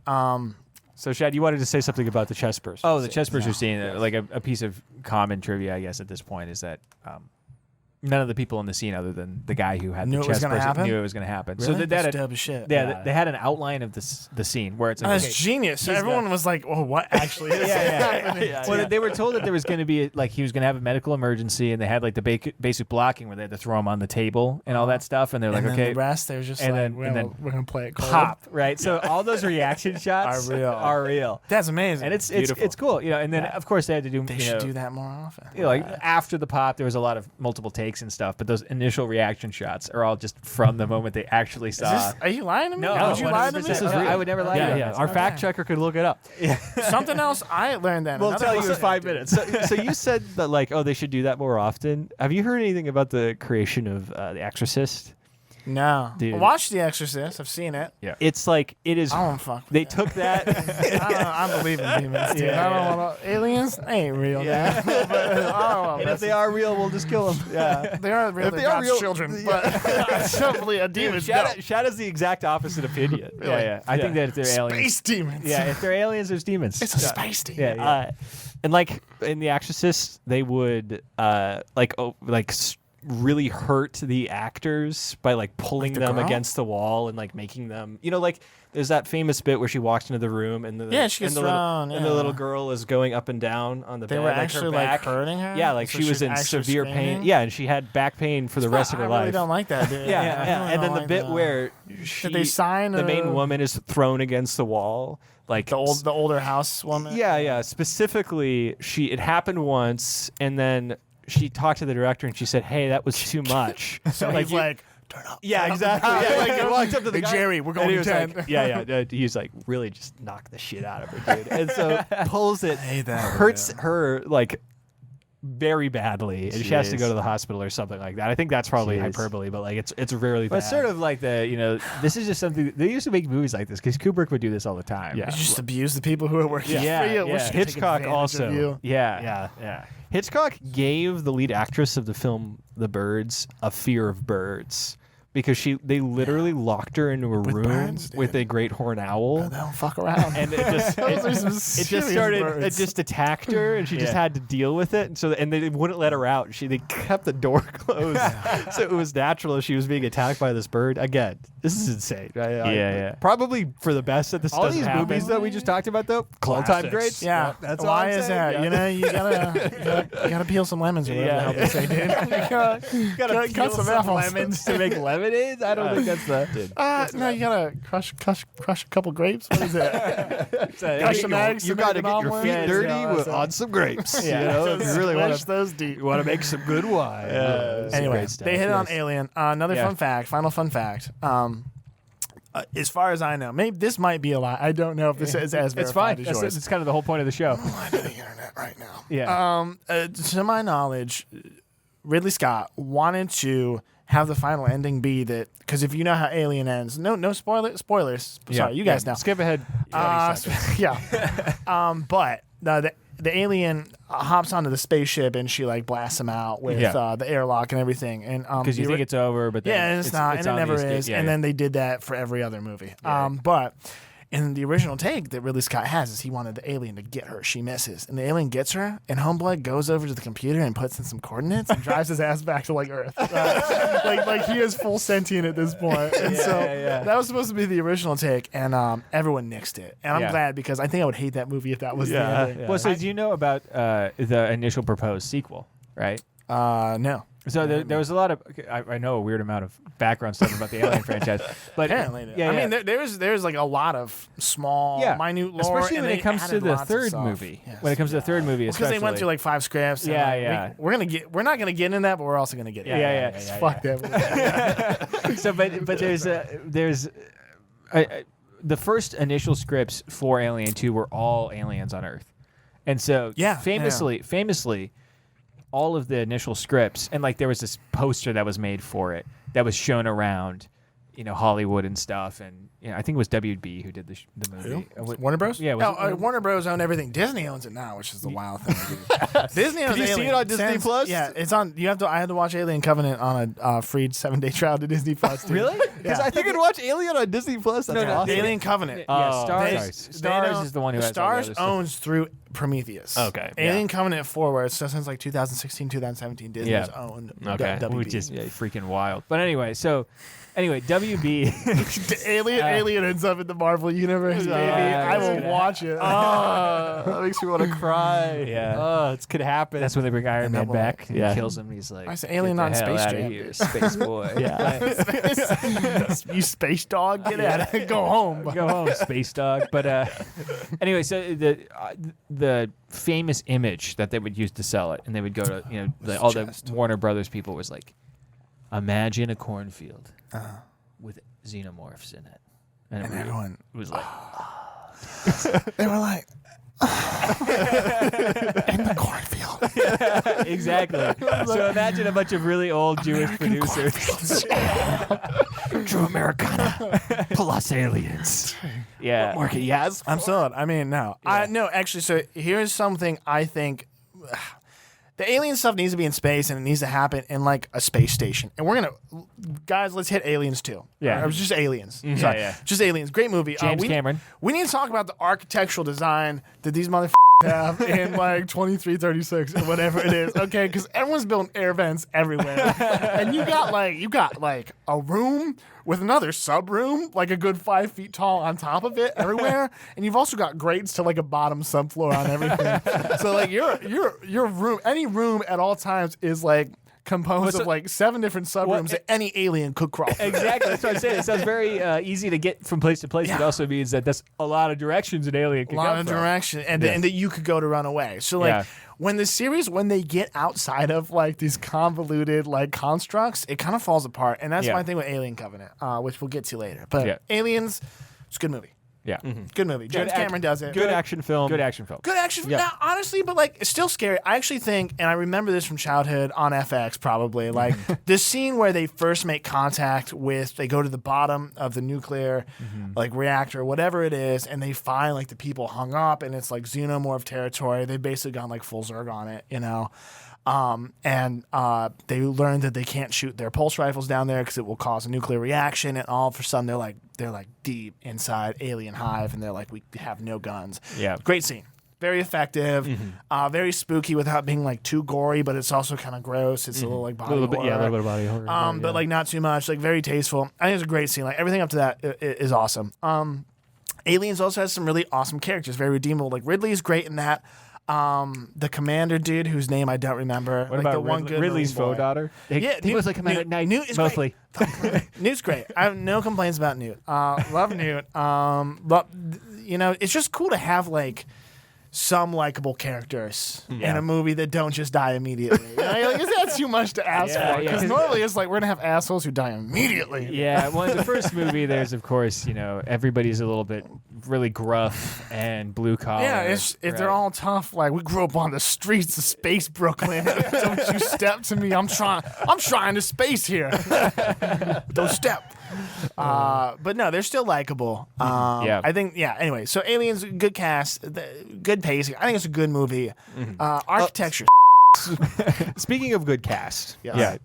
So, Shad, you wanted to say something about the chest burst. Oh, the chest burster scene. Like a piece of common trivia, I guess, at this point is that none of the people in the scene, other than the guy who had Knew the it was chest gonna burst, happen? knew it was going to happen. Really? So they That's had dope as shit. they had an outline of the scene where it's like, That's okay, genius. So he's everyone was like, "Oh, what actually is happening?" Well, they were told that there was going to be he was going to have a medical emergency, and they had like the basic blocking where they had to throw him on the table and all that stuff, and they're like, And then okay, the rest, they're just and like, then- and then we're gonna play it cold. pop, right? So all those reaction shots Are real. real. That's amazing. And it's Beautiful. it's cool, And then of course they had to do they should do that more often. like after the pop, there was a lot of multiple takes and stuff, but those initial reaction shots are all just from the moment they actually saw. Are you lying to me? No, Would you lie to me? 100%. This is No, real. I would never lie to you. Yeah. Our fact checker could look it up. Something else I learned that. We'll another tell you in person- 5 minutes. So you said that they should do that more often. Have you heard anything about the creation of The Exorcist? No. Dude. Watch The Exorcist. I've seen it. It's like it is. I don't fuck with They that. took that. I believe in demons, dude. Yeah, I don't want to. Aliens they ain't real. Yeah. But, I don't know. And if they are real, we'll just kill them. yeah, they are real. If They're they are God's real- children, but I don't believe a demon. Shad has the exact opposite opinion. Yeah. I think that if they're aliens, Space demons. yeah, if they're aliens, there's demons. It's a space demon. Yeah. And like in The Exorcist, they would really hurt the actors by like pulling the them girl? against the wall and like making them, like there's that famous bit where she walks into the room and Yeah, she gets and the thrown, and the yeah. little girl is going up and down on the They bed. were like, her actually back. hurting her. Yeah, like So she was in actually severe pain. screaming? Yeah, and she had back pain for the rest of her I life. really don't like that, dude. Yeah, I yeah. really And then don't the like bit that. where Did they sign the main a- woman is thrown against the wall, like the older house woman. Yeah. Specifically, it happened once, and then she talked to the director and she said, "Hey, that was too much." So like he's you- like, turn up. yeah, exactly. Yeah, like he walked up to the Hey, guy, Jerry, we're and going he to was 10. like, yeah. He was like, really just knock the shit out of her, dude. And so pulls it, hate that, hurts her like very badly, and she has to go Jeez. to the hospital or something like that. I think that's probably Jeez. hyperbole, but like it's really But bad. it's sort of like this is just something they used to make movies like this because Kubrick would do this all the time. Yeah. You just abuse the people who are working Yeah, for you. yeah. Wish you could take Hitchcock advantage also. of you. yeah. Hitchcock gave the lead actress of the film The Birds a fear of birds because they literally locked her into a room birds, dude. with a great horned owl. They don't fuck around. And it just Those are some it just serious started birds. it just attacked her and she just Yeah. had to deal with it, and they wouldn't let her out. They kept the door closed. So it was natural she was being attacked by this bird. Again, this is insane. Yeah. Probably for the best that this All doesn't these happen. movies that we just talked about though, all-time Classics. greats. Yeah, that's all why I'm is saying. that? Yeah. You gotta peel some lemons or whatever the Yeah. hell they say, dude. You gotta cut some apples. lemons to make lemonades. I don't think that's the. No, you gotta crush a couple grapes. What is it? Crush some eggs. You to got to make an get your omelet? feet dirty Yeah, on some grapes. Yeah. You know, if you really want Swish to. those deep. You want to make some good wine. Anyway, they hit it on Alien. Another Yeah. fun fact. Final fun fact. As far as I know, maybe this might be a lie. I don't know if this is as It's verified fine. as yours. It's kind of the whole point of the show. I'm on the internet right now. Yeah. To my knowledge, Ridley Scott wanted to have the final ending be that because if you know how Alien ends, no spoilers. Sorry, you guys know. Skip ahead. 20 seconds. Yeah. But the alien hops onto the spaceship and she like blasts him out with the airlock and everything. And Because you think it's over, but then yeah, and it's not, and it on the never escape. is. Yeah, and yeah. then they did that for every other movie. But in the original take that Ridley Scott has is he wanted the alien to get her. She misses, and the alien gets her, and Homeblood goes over to the computer and puts in some coordinates and drives his ass back to like Earth. Like he is full sentient at this point. And that was supposed to be the original take, and everyone nixed it. And I'm glad because I think I would hate that movie if that was the ending. Well, so do you know about the initial proposed sequel, right? No. So there was a lot of I know a weird amount of background stuff about the Alien franchise, but Apparently, yeah, I mean, there's like a lot of small, minute lore, especially and when it they comes to added the lots of third stuff. movie. Yes. When it comes to the third movie, Because especially they went through like 5 scripts. and, Yeah, like, yeah. We're not gonna get in that, but we're also gonna get. Yeah. Fuck that movie. So, but there's the first initial scripts for Alien 2 were all aliens on Earth, and so famously, all of the initial scripts and like there was this poster that was made for it that was shown around, Hollywood and stuff, and I think it was WB who did the movie. Warner Bros. Yeah, Warner Bros. Own everything. Disney owns it now, which is the wild thing to do. Disney owns Can you see Alien. it on Disney Plus? Yeah, it's on. I had to watch Alien Covenant on a free 7-day trial to Disney Plus. Dude. Really? Because I think you can watch Alien on Disney Plus. That's awesome. Alien Covenant. Stars is the one who has Stars all the other owns through Prometheus. Okay. Alien Covenant 4, where it's since like 2016, 2017, Disney's owned. Okay. WB. which is freaking wild. But anyway, WB. Alien ends up in the Marvel universe, baby. I will watch it. That makes me want to cry. Yeah. Oh, it could happen. That's when they bring Iron Man back. And Yeah. he kills him. He's like, I said Alien, "Get not the hell Space outta Jam, here, dude." Space boy. You space dog, get out. Go home. Go home, space dog. But anyway, so the famous image that they would use to sell it, and they would go to all the Warner Brothers people was like, imagine a cornfield with xenomorphs in it, and everyone was like, they were like, in the cornfield. Exactly. So imagine a bunch of really old Jewish producers. True Americana plus aliens. Yeah. What market yes? I'm sold. I mean, no. No, actually, so here's something I think. The alien stuff needs to be in space, and it needs to happen in like a space station. And we're guys, let's hit Aliens too. Yeah. Or just Aliens. Sorry. Yeah. Just Aliens. Great movie. James Cameron. We need to talk about the architectural design that these motherfuckers have in like 2336 or whatever it is. Okay, because everyone's building air vents everywhere, and you got like a room with another sub room, like a good 5 feet tall on top of it everywhere, and you've also got grates to like a bottom subfloor on everything. So like your room, any room at all times is like composed of like 7 different subrooms that any alien could crawl through. Exactly. That's what I'm saying. It sounds very easy to get from place to place. It also means that that's a lot of directions an alien can A lot come of from. direction, and that you could go to run away. So like when they get outside of like these convoluted like constructs, it kind of falls apart. And that's my thing with Alien Covenant, which we'll get to later. But Aliens, it's a good movie. Yeah. Good movie. James Cameron does it. Good action film. Good action film. Good action. Now, honestly, but like, it's still scary. I actually think, and I remember this from childhood on FX probably, like this scene where they first make contact with, they go to the bottom of the nuclear like reactor, whatever it is, and they find like the people hung up, and it's like xenomorph territory. They've basically gone like full Zerg on it, you know. And they learn that they can't shoot their pulse rifles down there because it will cause a nuclear reaction. And all of a sudden, they're like deep inside alien hive, and they're like, we have no guns. Yeah, great scene, very effective, very spooky without being like too gory, but it's also kind of gross. It's a little like body horror. A little bit of body horror. But like not too much. Like very tasteful. I think it's a great scene. Like everything up to that is awesome. Aliens also has some really awesome characters, very redeemable. Like Ridley is great in that. The commander dude whose name I don't remember. What like about the one good Ridley's Marine boy. faux daughter? Yeah, he was like Commander at night, Newt is mostly. Newt's great. I have no complaints about Newt. Love Newt. But it's just cool to have like some likable characters in a movie that don't just die immediately. Is that too much to ask for? Because normally it's like we're gonna have assholes who die immediately. Yeah, well, in the first movie, there's of course, everybody's a little bit really gruff and blue collar. Yeah, they're all tough. Like we grew up on the streets of space Brooklyn. Don't you step to me? I'm trying to space here. Don't step. But no, they're still likable. I think. Anyway, so Aliens, good cast, good pacing. I think it's a good movie. Architecture. Speaking of good cast, Yes.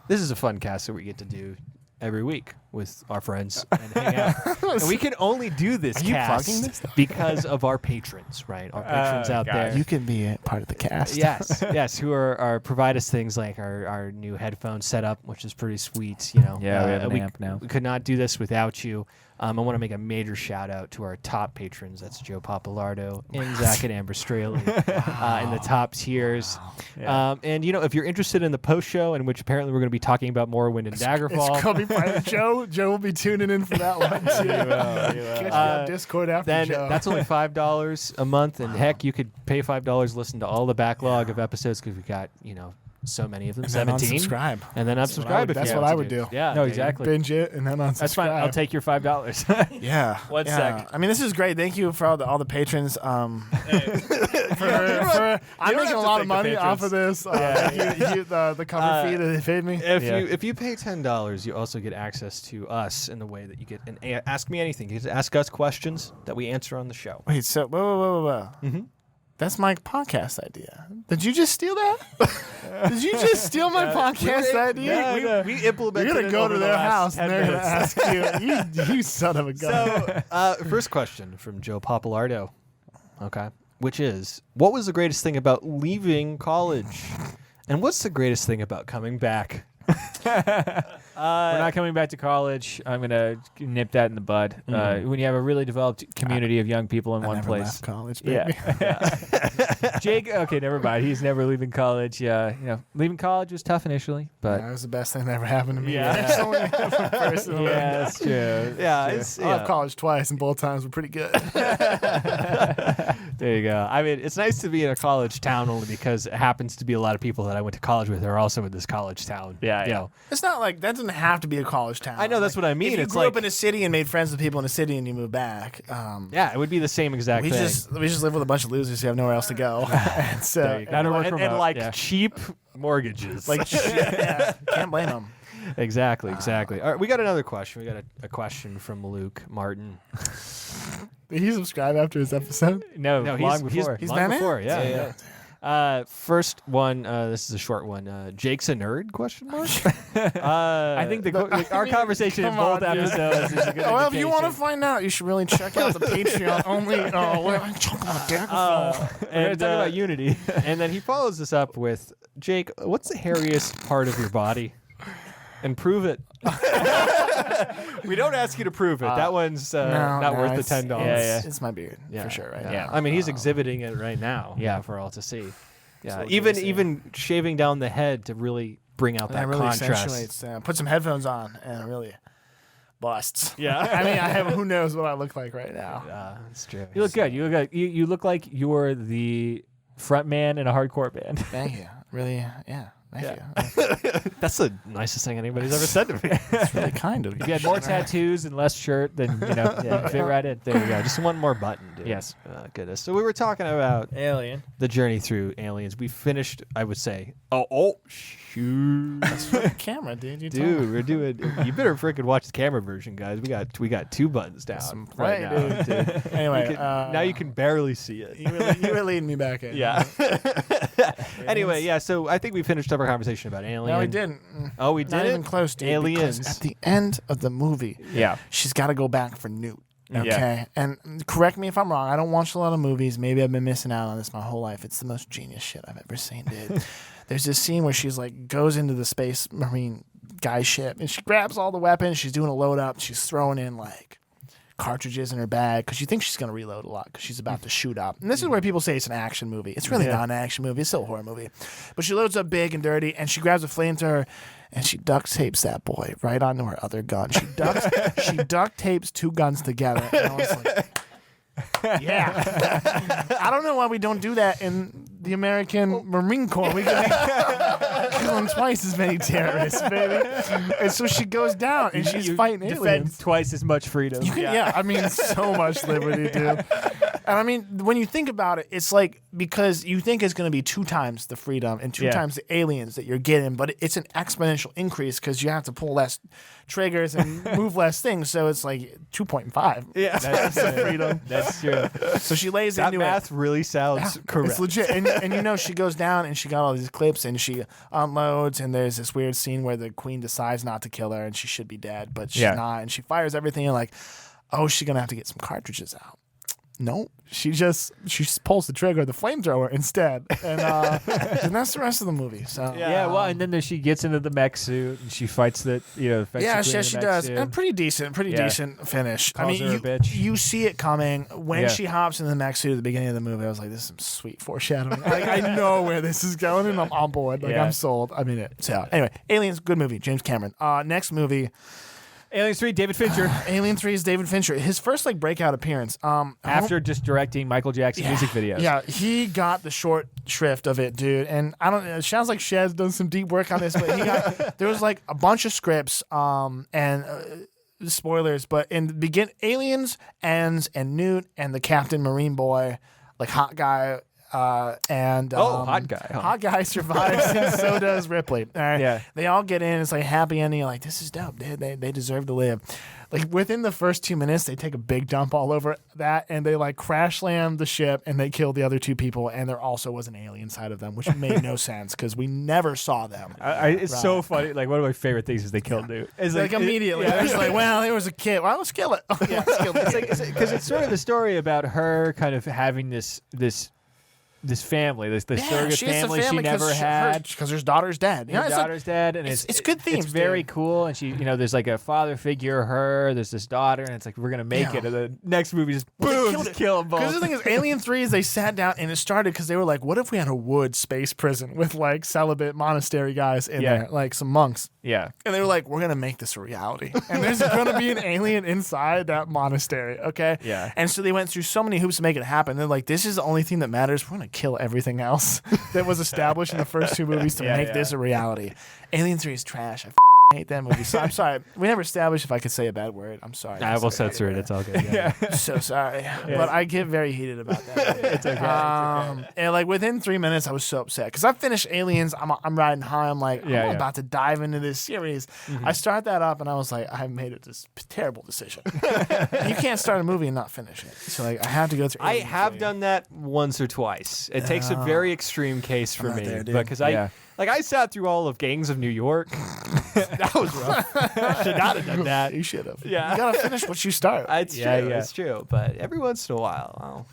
this is a fun cast that we get to do every week with our friends and hang out. And we can only do this Are you cast plugging this? because of our patrons, right? Our patrons out there. You can be a part of the cast. Yes, who are provide us things like our new headphone setup, which is pretty sweet. Yeah, we have an amp now. We could not do this without you. I want to make a major shout out to our top patrons. That's Joe Papalardo and Zach and Amber Strehle in the top tiers. Yeah. And if you're interested in the post show, in which apparently we're going to be talking about Morrowind and Daggerfall, It's gonna be fun. Joe will be tuning in for that one too. Catch me on Discord after then Joe. that's only $5 a month, and heck, you could pay $5 listen to all the backlog of episodes because we got so many of them, and then 17, unsubscribe. and then unsubscribe. That's what I would do. Yeah, No, exactly. Binge it and then unsubscribe. That's fine. I'll take your $5. Yeah. One sec. I mean, this is great. Thank you for all the patrons. I'm making a lot of money off of this. The cover fee that they paid me. If you pay $10, you also get access to us in the way that you get an Ask Me Anything. You get to ask us questions that we answer on the show. Wait, so whoa. That's my podcast idea. Did you just steal that? Did you just steal my podcast idea? We implemented You're gonna go to their house and they're gonna ask you. You son of a gun. So, first question from Joe Papalardo. Okay. Which is, what was the greatest thing about leaving college? And what's the greatest thing about coming back? We're not coming back to college. I'm gonna nip that in the bud. When you have a really developed community of young people in I one never place. left college, baby. Yeah. Jake. Okay, never mind. He's never leaving college. Yeah, leaving college was tough initially, but That was the best thing that ever happened to me. Yeah. Actually, personally. yeah, that's true. Yeah, I left college twice, and both times were pretty good. There you go. I mean, it's nice to be in a college town only because it happens to be a lot of people that I went to college with are also in this college town. Yeah, You yeah. know. It's not like that doesn't have to be a college town. I know, that's what I mean. If you It's grew like- up in a city and made friends with people in a city and you moved back, Yeah, it would be the same exact we thing. just live with a bunch of losers who have nowhere else to go. And so There you go. Gotta work and remote, like yeah. cheap mortgages. like yeah, can't blame them. exactly. All right, we got another question. We got a question from Luke Martin. Did he subscribe after his episode? No, long before. He's long been in? before. Yeah. First one. This is a short one. Jake's a nerd? Question mark. I think our conversation in come both on, dude. episodes is a good Well, if you want to indication. find out, you should really check out the Patreon only. I'm choking on a microphone. We're gonna talk about Unity. And then he follows this up with, Jake, what's the hairiest part of your body? And prove it. We don't ask you to prove it. That one's not worth the $10. Yeah. It's my beard for sure, right? Yeah. I mean, he's exhibiting it right now. Yeah. For all to see. Yeah. what Even Jay said. even shaving down the head to really bring out That that really contrast. accentuates. Put some headphones on and it really busts. Yeah. I mean, I have who knows what I look like right now. That's true. You look good. You look like you're the front man in a hardcore band. Thank you. Really, yeah. Thank you. That's the nicest thing anybody's ever said to me. It's really kind of you. If you had more tattoos and less shirt, then fit right in. There you go. Just one more button, dude. Yes. Goodness. So we were talking about Alien. the journey through Aliens. We finished, I would say. Oh, shoot. Camera, dude. You Dude, we're doing. You better freaking watch the camera version, guys. We got 2 buttons down Some right play, now. Dude. Anyway, Now you can barely see it. You were leading me back in. Yeah. Anyway, yeah. So I think we finished up our conversation about Alien. No, we didn't. Oh, we Not did. even close, dude. Aliens. Because at the end of the movie, Yeah. she's got to go back for Newt. Okay. Yeah. And correct me if I'm wrong. I don't watch a lot of movies. Maybe I've been missing out on this my whole life. It's the most genius shit I've ever seen, dude. There's this scene where she's like goes into the space marine guy ship and she grabs all the weapons. She's doing a load up. She's throwing in like cartridges in her bag because she thinks she's going to reload a lot because she's about to shoot up. And this is where people say it's an action movie. It's really not an action movie. It's still a horror movie. But she loads up big and dirty and she grabs a flamethrower and she duct tapes that boy right onto her other gun. She duct tapes 2 guns together. And I was like, yeah. I don't know why we don't do that in the American Marine Corps. We can killing twice as many terrorists, baby. And so she goes down and she's fighting Defend aliens. twice as much freedom. Yeah, I mean, so much liberty, dude. And I mean, when you think about it, it's like because you think it's going to be 2 times the freedom and 2 times the aliens that you're getting, but it's an exponential increase because you have to pull less triggers and move less things. So it's like 2.5. Yeah. That's the freedom. That's true. So she lays That into math it. really sounds correct. It's legit. And you know, she goes down and she got all these clips and she unloads and there's this weird scene where the queen decides not to kill her and she should be dead, but she's not. And she fires everything and like, oh, she's going to have to get some cartridges out. No, she pulls the trigger of the flamethrower instead, and that's the rest of the movie. So Yeah, well, and then she gets into the mech suit and she fights the she does, and pretty decent finish. I Calls mean, her a bitch. you see it coming when Yeah. she hops into the mech suit at the beginning of the movie. I was like, this is some sweet foreshadowing. Like, I know where this is going, and I'm on board. Like Yeah. I'm sold. I mean it. So anyway, Aliens, good movie. James Cameron. Next movie. Aliens 3, David Fincher. Alien 3 is David Fincher. His first breakout appearance. After just directing Michael Jackson music videos. Yeah, he got the short shrift of it, dude. And I don't. It sounds like Shad's done some deep work on this, but there was like a bunch of scripts. And spoilers, but in the Aliens ends and Newt and the Captain Marine boy, like hot guy. And hot guy. Huh? Hot guy survives, and so does Ripley. All right? Yeah. They all get in. It's like happy ending. You're like, this is dope. They deserve to live. like within the first 2 minutes, they take a big dump all over that, and they like crash land the ship, and they kill the other 2 people, and there also was an alien side of them, which made no sense because we never saw them. It's so funny. Like one of my favorite things is they killed dude. It's like immediately, they're just like, well, there was a kid. Well, let's kill it. Yeah, let's kill it. Because it's sort of the story about her kind of having this family, this surrogate family she never had because her daughter's dead. Her daughter's dead, and it's good themes. It's very cool, and she, there's like a father figure, her. There's this daughter, and it's like we're gonna make it. And the next movie just boom, just kill them both. Because the thing is, Alien 3 is they sat down and it started because they were like, what if we had a wood space prison with like celibate monastery guys in there, like some monks. Yeah. And they were like, we're going to make this a reality. And there's going to be an alien inside that monastery, okay? Yeah. And so they went through so many hoops to make it happen. They're like, this is the only thing that matters. We're going to kill everything else that was established in the first 2 movies to make this a reality. Alien 3 is trash. I hate that movie. So I'm sorry. We never established if I could say a bad word. I'm sorry. I will censor it. It's all good. Yeah. So sorry. But I get very heated about that. It's okay. And like within 3 minutes, I was so upset because I finished Aliens. I'm riding high. I'm like, I'm about to dive into this series. Mm-hmm. I start that up, and I was like, I made this terrible decision. You can't start a movie and not finish it. So like, I have to go through. I have done that once or twice. It takes a very extreme case for me because I sat through all of Gangs of New York. That was rough. I should not have done that. You should have. Yeah. You gotta finish what you start. It's true. It's true. But every once in a while, I'll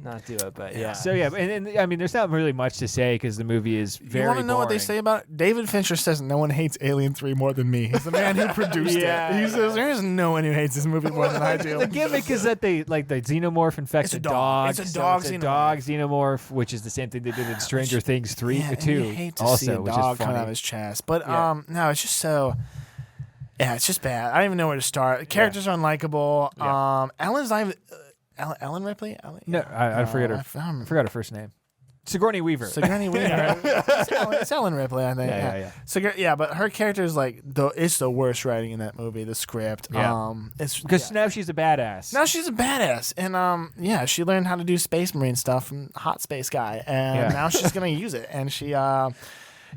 not do it. But yeah. So and I mean, there's not really much to say because the movie is very. You want to know boring. what they say about it? David Fincher says no one hates Alien 3 more than me. He's the man who produced it. He says there's no one who hates this movie more than I do. The gimmick is that they like the xenomorph infects a dog. It's a dog xenomorph, which is the same thing they did in Stranger Things 2. You hate to see a dog coming out of his chest, but no, it's just so. Yeah, it's just bad. I don't even know where to start. The characters are unlikable. Ellen's not even. Ellen Ripley? No, I forget her. I forgot her first name. Sigourney Weaver. It's Ellen Ripley, I think. Yeah. But her character is like it's the worst writing in that movie. The script. It's because now she's a badass. Now she's a badass, and she learned how to do space marine stuff from Hot Space Guy, and now she's gonna use it. And she,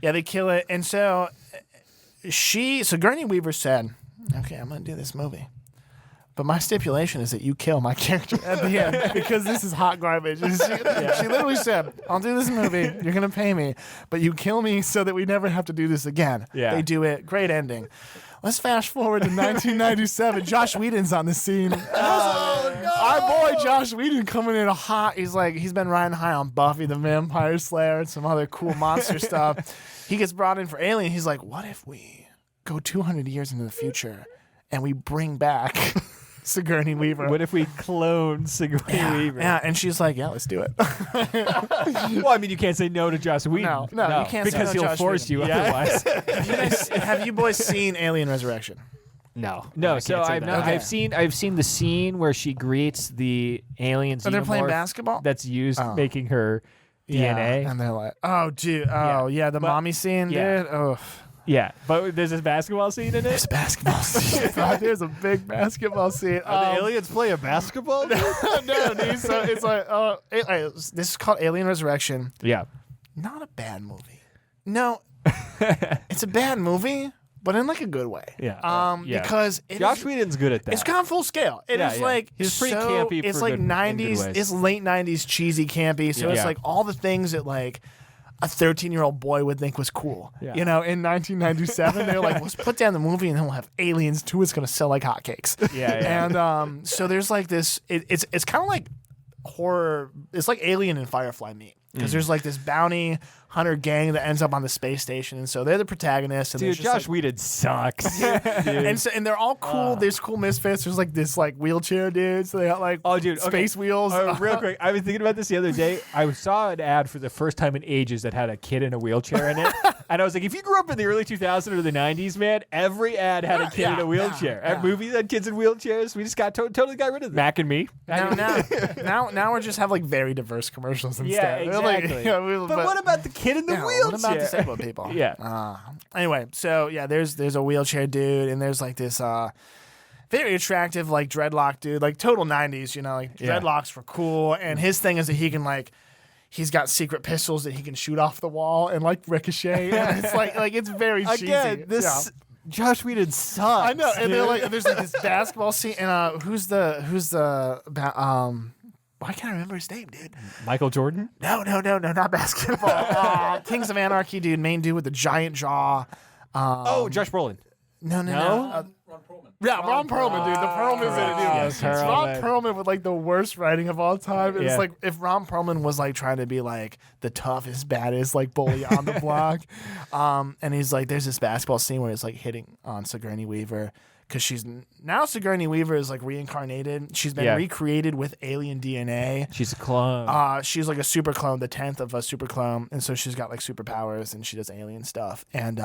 they kill it, and so Sigourney Weaver said, "Okay, I'm gonna do this movie." But my stipulation is that you kill my character at the end because this is hot garbage. She literally said, I'll do this movie. You're going to pay me. But you kill me so that we never have to do this again. Yeah. They do it. Great ending. Let's fast forward to 1997. Josh Whedon's on the scene. Our boy Josh Whedon coming in hot. He's been riding high on Buffy the Vampire Slayer and some other cool monster stuff. He gets brought in for Alien. He's like, what if we go 200 years into the future and we bring back Sigourney Weaver? What if we clone Sigourney Weaver? Yeah, and she's like, yeah, let's do it. Well, I mean, you can't say no to Josh Whedon. No, you can't say no because to he'll Josh force Whedon. you otherwise. Have you boys seen Alien Resurrection? No. So I've seen the scene where she greets the alien xenomorph. They're playing basketball? That's used making her DNA. And they're like, oh, dude. Oh, the mommy scene, dude. Oh. Yeah, but there's this basketball scene in it? There's a basketball scene. There's a big basketball scene. Are the aliens play a basketball? No, dude. So it's like, this is called Alien Resurrection. Yeah. Not a bad movie. No. It's a bad movie, but in like a good way. Yeah. Because Josh Whedon's good at that. It's gone full scale. It is like he's pretty campy. It's for like good, 90s. It's late 90s cheesy campy. So it's like all the things that like a 13-year-old boy would think was cool. Yeah. You know, in 1997, they're like, let's put down the movie and then we'll have Aliens 2. It's going to sell like hotcakes. And so there's like this. It's kind of like horror. It's like Alien and Firefly meet. Because there's like this bounty hunter gang that ends up on the space station, and so they're the protagonists. And dude, Josh Whedon sucks. And they're all cool. There's cool misfits. There's like this like wheelchair dudes. So they got like space wheels. Real quick, I was thinking about this the other day. I saw an ad for the first time in ages that had a kid in a wheelchair in it, and I was like, if you grew up in the early 2000s or the 90s, man, every ad had a kid in a wheelchair. Every movie had kids in wheelchairs. We just totally got rid of them. Mac and me. Now we just have like very diverse commercials instead. Yeah, exactly. But what about the kid in the wheelchair? What about disabled people? Anyway, so there's a wheelchair dude, and there's like this very attractive like dreadlock dude, like total 90s, like dreadlocks were cool, and his thing is that he can like he's got secret pistols that he can shoot off the wall and like ricochet. And it's like it's very cheesy. Again, Josh Whedon sucks. I know, and they're like, there's like this basketball scene, and who's the why can't I remember his name, dude? Michael Jordan? No, not basketball. Kings of Anarchy, dude, main dude with the giant jaw. Josh Brolin. No. Ron Perlman. Yeah, Ron Perlman, dude. The Perlman's in it, dude. Yes, It's Ron Perlman. Perlman with like the worst writing of all time. It's Yeah. like if Ron Perlman was like trying to be like the toughest, baddest like bully on the block. And he's like, there's this basketball scene where he's like hitting on Sigourney Weaver because Sigourney Weaver is like reincarnated. She's been recreated with alien DNA. She's a clone. She's like a super clone, the 10th of a super clone, and so she's got like superpowers and she does alien stuff. And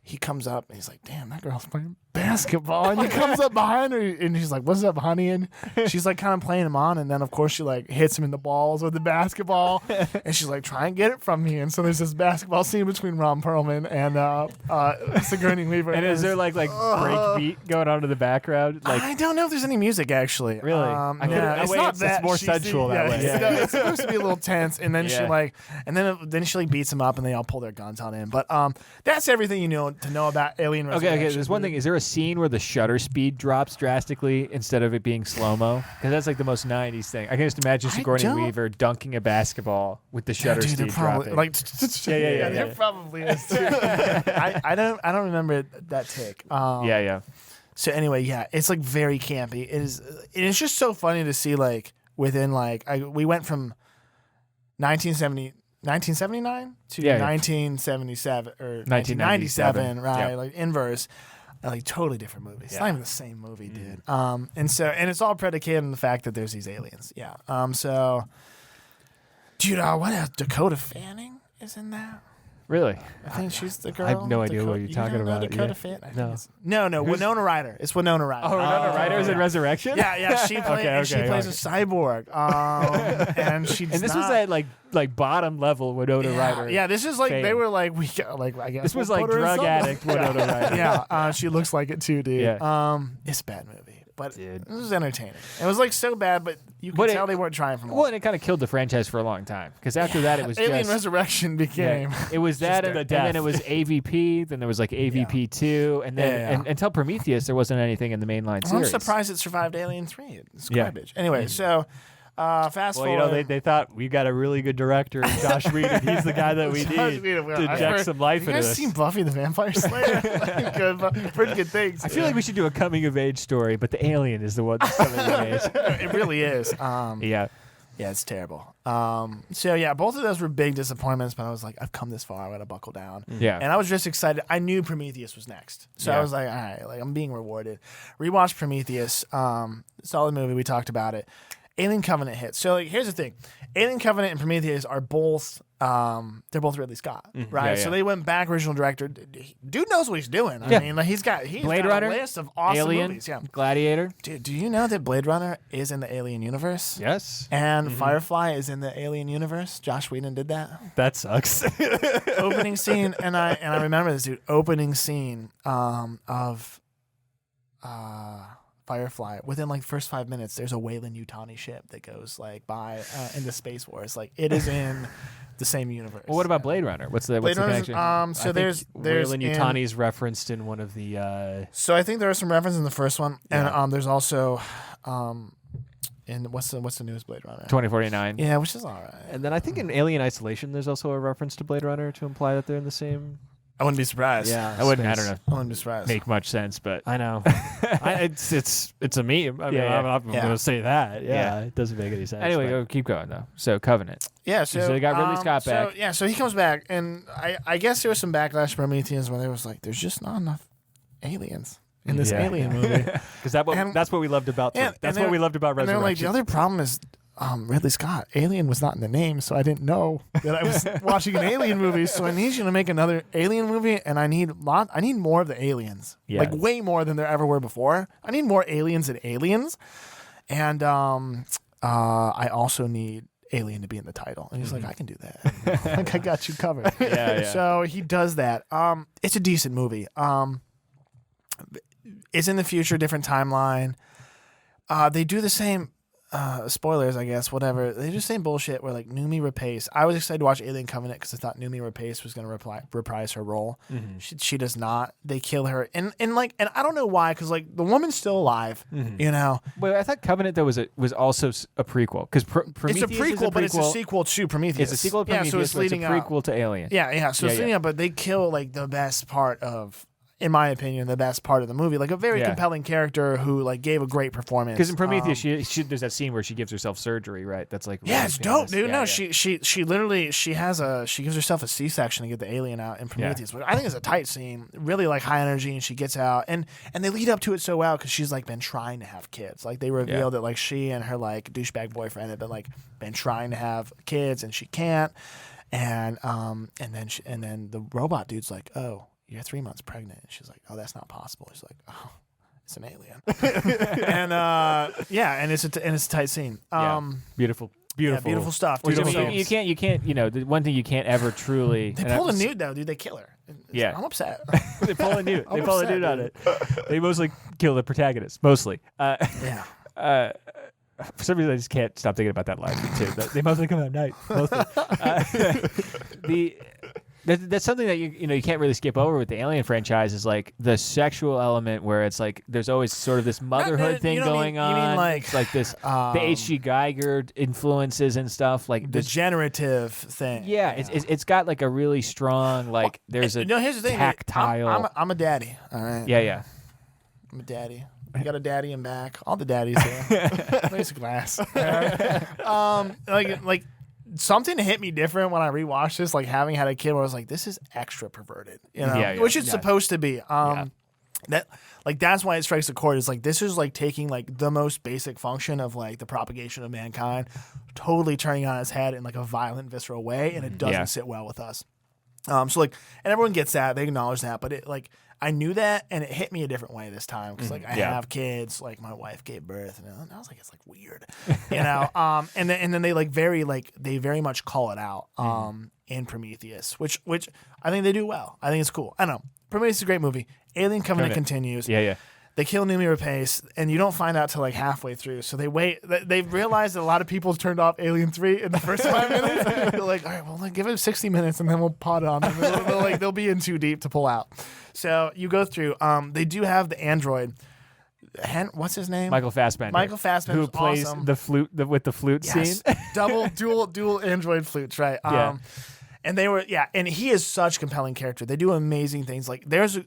he comes up and he's like, damn, that girl's playing basketball. And he comes up behind her and he's like, what's up, honey? And she's like kind of playing him on. And then, of course, she like hits him in the balls with the basketball. And she's like, try and get it from me. And so there's this basketball scene between Ron Perlman and Sigourney Weaver. and is there like break beat going on in the background? Like, I don't know if there's any music, actually. Really? Yeah, it's wait, not it's that more cheesy. sensual that way. It's supposed to be a little tense. And then she like, and then she like beats him up and they all pull their guns on him. But that's everything you know to know about Alien Resurrection. okay. There's one thing. Is there a scene where the shutter speed drops drastically instead of it being slow mo? Because that's like the most '90s thing. I can just imagine Sigourney Weaver dunking a basketball with the shutter speed probably, dropping. like, Yeah. There probably is too. I don't remember that take. Yeah. So anyway, yeah, it's like very campy. It is. It's just so funny to see like within like we went from 1979 to 1977 or 1997, right? Yeah. Like inverse. Like totally different movies. It's not even the same movie, dude. And it's all predicated on the fact that there's these aliens. Yeah. So, dude, what else? Dakota Fanning is in that. Really? I think she's the girl. I have no idea what you're talking don't know about. Dakota Yeah. Fanning? I think No. it's- No, Winona Ryder. It's Winona Ryder. Oh, Winona Ryder's in Resurrection? Yeah. She plays a cyborg. And she. And this was at like bottom level Winona Ryder. Yeah, this is like fame. they were like I guess This was we'll like put her in drug something. addict Winona Ryder. Yeah, she looks like it too, dude. Yeah. It's a bad movie, but Dude. it was entertaining. It was like so bad, but you could But tell it- they weren't trying for more. Well, and it kind of killed the franchise for a long time because after that it was Alien just Resurrection became. it was that, Just and their then it was AVP. Then there was like AVP 2, and then and until Prometheus, there wasn't anything in the mainline I'm series. surprised it survived Alien 3. It's Yeah. garbage. Anyway, so fast Well, forward. they thought we got a really good director, Josh Whedon. He's the guy that we Josh need Whedon, well, to I've inject heard- some life you into guys this. seen Buffy the Vampire Slayer? Pretty good things. I feel like we should do a coming of age story, but the alien is the one that's coming of age. It really is. Yeah. Yeah, it's terrible. So yeah, both of those were big disappointments, but I was like, I've come this far, I gotta buckle down. Yeah. And I was just excited. I knew Prometheus was next. So I Yeah. was like, all right, like I'm being rewarded. Rewatched Prometheus. Solid movie, we talked about it. Alien Covenant hit. So like here's the thing. Alien Covenant and Prometheus are both they're both Ridley Scott, right? Yeah, So yeah. they went back original director. Dude knows what he's doing. I Yeah. mean, like he's got Blade got Runner, a list of awesome Alien, movies. Yeah. Gladiator. Dude, do you know that Blade Runner is in the Alien universe? Yes, And Firefly is in the Alien universe. Josh Whedon did that. that sucks. Opening scene, and I remember this, dude. Opening scene of Firefly. Within like the first 5 minutes, there's a Weyland-Yutani ship that goes like by into Space Wars. Like it is in the same universe. Well, what about Blade Runner? What's the Blade Runner's, connection? so I there's think Weyland in- Yutani's referenced in one of the. So I think there are some references in the first one, and there's also in what's the newest Blade Runner? 2049. Yeah, which is all right. And then I think in Alien Isolation, there's also a reference to Blade Runner to imply that they're in the same. I wouldn't be surprised. I wouldn't. I space. don't know. I wouldn't be surprised. Make much sense, but I know. It's a meme. I mean, Yeah, I'm not yeah. going to say that. Yeah, Yeah. it doesn't make any sense. anyway, but- go keep going though. So Covenant. Yeah, so they got Ridley Scott back. So, yeah, so he comes back, and I guess there was some backlash to Prometheus where they was like, "There's just not enough aliens in this Yeah. alien movie." Because And- that's what we loved about and that's they're- what we loved about And they're like, Resurrection. the other problem is Ridley Scott. Alien was not in the name, so I didn't know that I was watching an alien movie. So I need you to make another alien movie, and I need more of the aliens, Yeah. like way more than there ever were before. I need more aliens than aliens, and I also need alien to be in the title. And he's like, I can do that. Like I got you covered. Yeah. So he does that. It's a decent movie. It's in the future, different timeline. They do the same. spoilers, I guess, whatever. They just saying bullshit where like Noomi Rapace. I was excited to watch Alien Covenant because I thought Noomi Rapace was going to reprise her role. She does not. They kill her, and I don't know why, because like the woman's still alive, you know. Well, I thought Covenant though was also a prequel because Prometheus It's a prequel, but it's a sequel to Prometheus. It's a sequel to Prometheus, so it's leading a prequel to Alien. Yeah. So it's leading up, but they kill like the best part of. In my opinion, the best part of the movie, like a very compelling character who like gave a great performance. Because in Prometheus, she there's that scene where she gives herself surgery, right? That's like really it's dope, dude. Yeah, she literally she gives herself a C-section to get the alien out in Prometheus. Which I think is a tight scene, really like high energy, and she gets out, and they lead up to it so well because she's like been trying to have kids. Like they reveal that like she and her like douchebag boyfriend have been trying to have kids, and she can't, and then the robot dude's like, oh. You're 3 months pregnant. And she's like, oh, that's not possible. She's like, oh, it's an alien. and it's a tight scene. Beautiful stuff. You can't. You know, the one thing you can't ever truly. They pulled a nude though, dude. They kill her. I'm upset. They pull a nude. They pull a nude on it. They mostly kill the protagonist. Mostly. For some reason, I just can't stop thinking about that line too. They mostly come at night. Mostly. That's something that you can't really skip over with the Alien franchise is like the sexual element where it's like there's always sort of this motherhood thing going on. You mean like it's like this the H.G. Geiger influences and stuff like the generative thing. Yeah, it's got like a really strong like there's a here's the thing, tactile. I'm a daddy. All right. Yeah. I'm a daddy. I got a daddy in back. All the daddies here. Place of glass. Like. Something hit me different when I rewatched this, like having had a kid where I was like, this is extra perverted, you know, which it's supposed to be. That's why it strikes a chord. Is like, this is like taking like the most basic function of like the propagation of mankind, totally turning on its head in like a violent, visceral way. And it doesn't sit well with us. So like, and everyone gets that, they acknowledge that, but it like, I knew that, and it hit me a different way this time because like I have kids, like my wife gave birth, and I was like, it's like weird, you know. And then they they very much call it out in Prometheus, which I think they do well. I think it's cool. I don't know. Prometheus is a great movie. Alien Covenant continues. Yeah. They kill Noomi Rapace, and you don't find out till like halfway through. So they wait. They've realized that a lot of people turned off Alien 3 in the first 5 minutes. They're like, all right, well, give it 60 minutes, and then we'll pot on them. They'll be in too deep to pull out. So you go through. They do have the android. What's his name? Michael Fassbender. Who plays awesome. The flute with the flute scene. dual android flutes, right? And they were and he is such a compelling character. They do amazing things. Like there's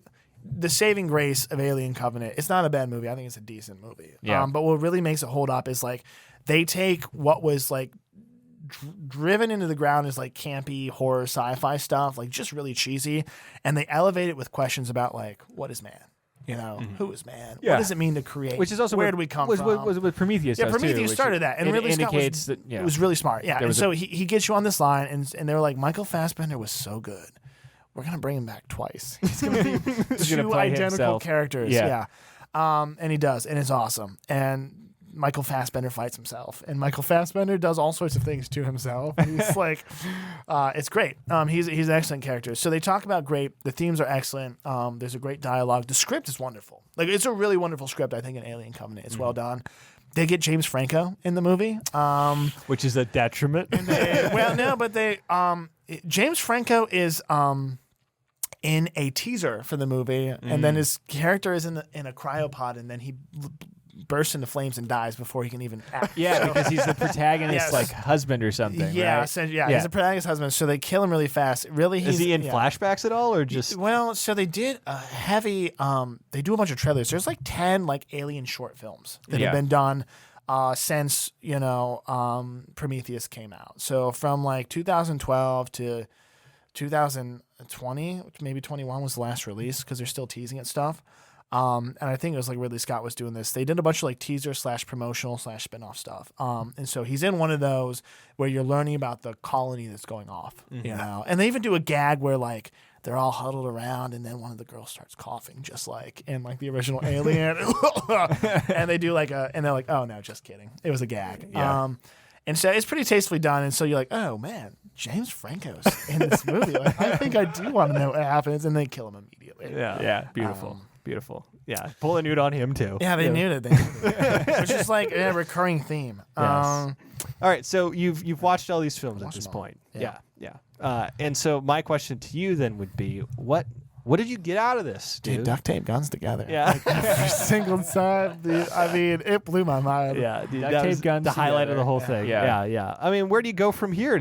the saving grace of Alien Covenant. It's not a bad movie. I think it's a decent movie. But what really makes it hold up is like they take what was like driven into the ground as like campy horror sci-fi stuff, like just really cheesy, and they elevate it with questions about like, what is man? You know, who is man? What does it mean to create? Which is also where do we come from? Was with Prometheus? Yeah, Prometheus started that, and really indicates that it was really smart. Yeah, and so he gets you on this line, and they were like, Michael Fassbender was so good. We're gonna bring him back twice. He's gonna be two identical characters. Yeah. And he does, and it's awesome. And Michael Fassbender fights himself, and Michael Fassbender does all sorts of things to himself. He's like, it's great. He's an excellent character. So they talk about great. The themes are excellent. There's a great dialogue. The script is wonderful. Like it's a really wonderful script. I think in Alien Covenant, it's well done. They get James Franco in the movie, which is a detriment. James Franco is in a teaser for the movie, and then his character is in a cryopod, and then he bursts into flames and dies before he can even act. Because he's the protagonist's like husband or something. Right? He's the protagonist's husband. So they kill him really fast. Really, is he in flashbacks at all, or just? Well, so they did a heavy. They do a bunch of trailers. There's like 10 like alien short films that have been done since Prometheus came out. So from like 2012 to 2020, maybe 21 was the last release because they're still teasing at stuff. And I think it was like Ridley Scott was doing this. They did a bunch of like teaser / promotional / spin-off stuff. And so he's in one of those where you're learning about the colony that's going off, you know. And they even do a gag where like they're all huddled around, and then one of the girls starts coughing, just like in like the original Alien. And they do like and they're like, oh no, just kidding. It was a gag. Yeah. And so it's pretty tastefully done. And so you're like, oh man, James Franco's in this movie. Like, I think I do want to know what happens. And they kill him immediately. Yeah. Beautiful. Beautiful. Yeah. Pull a nude on him too. Yeah, they knew it. Which is like a recurring theme. Yes. All right, so you've watched all these films at this point. Yeah. And so my question to you then would be, what did you get out of this, dude? Dude, duct tape guns together. Yeah. Like, every single time, dude. I mean, it blew my mind. Yeah, dude, Duct that tape was guns the highlight of the together. whole thing. Yeah. Yeah. I mean, where do you go from here?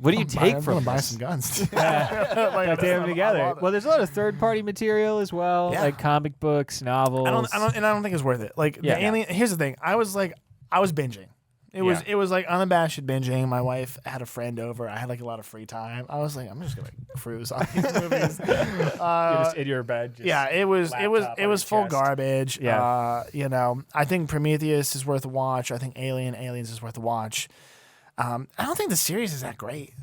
What do you take I'm from gonna buy this? some guns. Duct Like, tape them together. Well, there's a lot of third-party material as well, Yeah. like comic books, novels. I don't think it's worth it. Like Yeah. the alien. Here's the thing. I was binging. It was like unabashed binging. My wife had a friend over. I had like a lot of free time. I was like, I'm just gonna cruise on these movies. You're just in your bed. Just It was laptop on your full chest. garbage. Yeah. I think Prometheus is worth a watch. I think Aliens is worth a watch. I don't think the series is that great.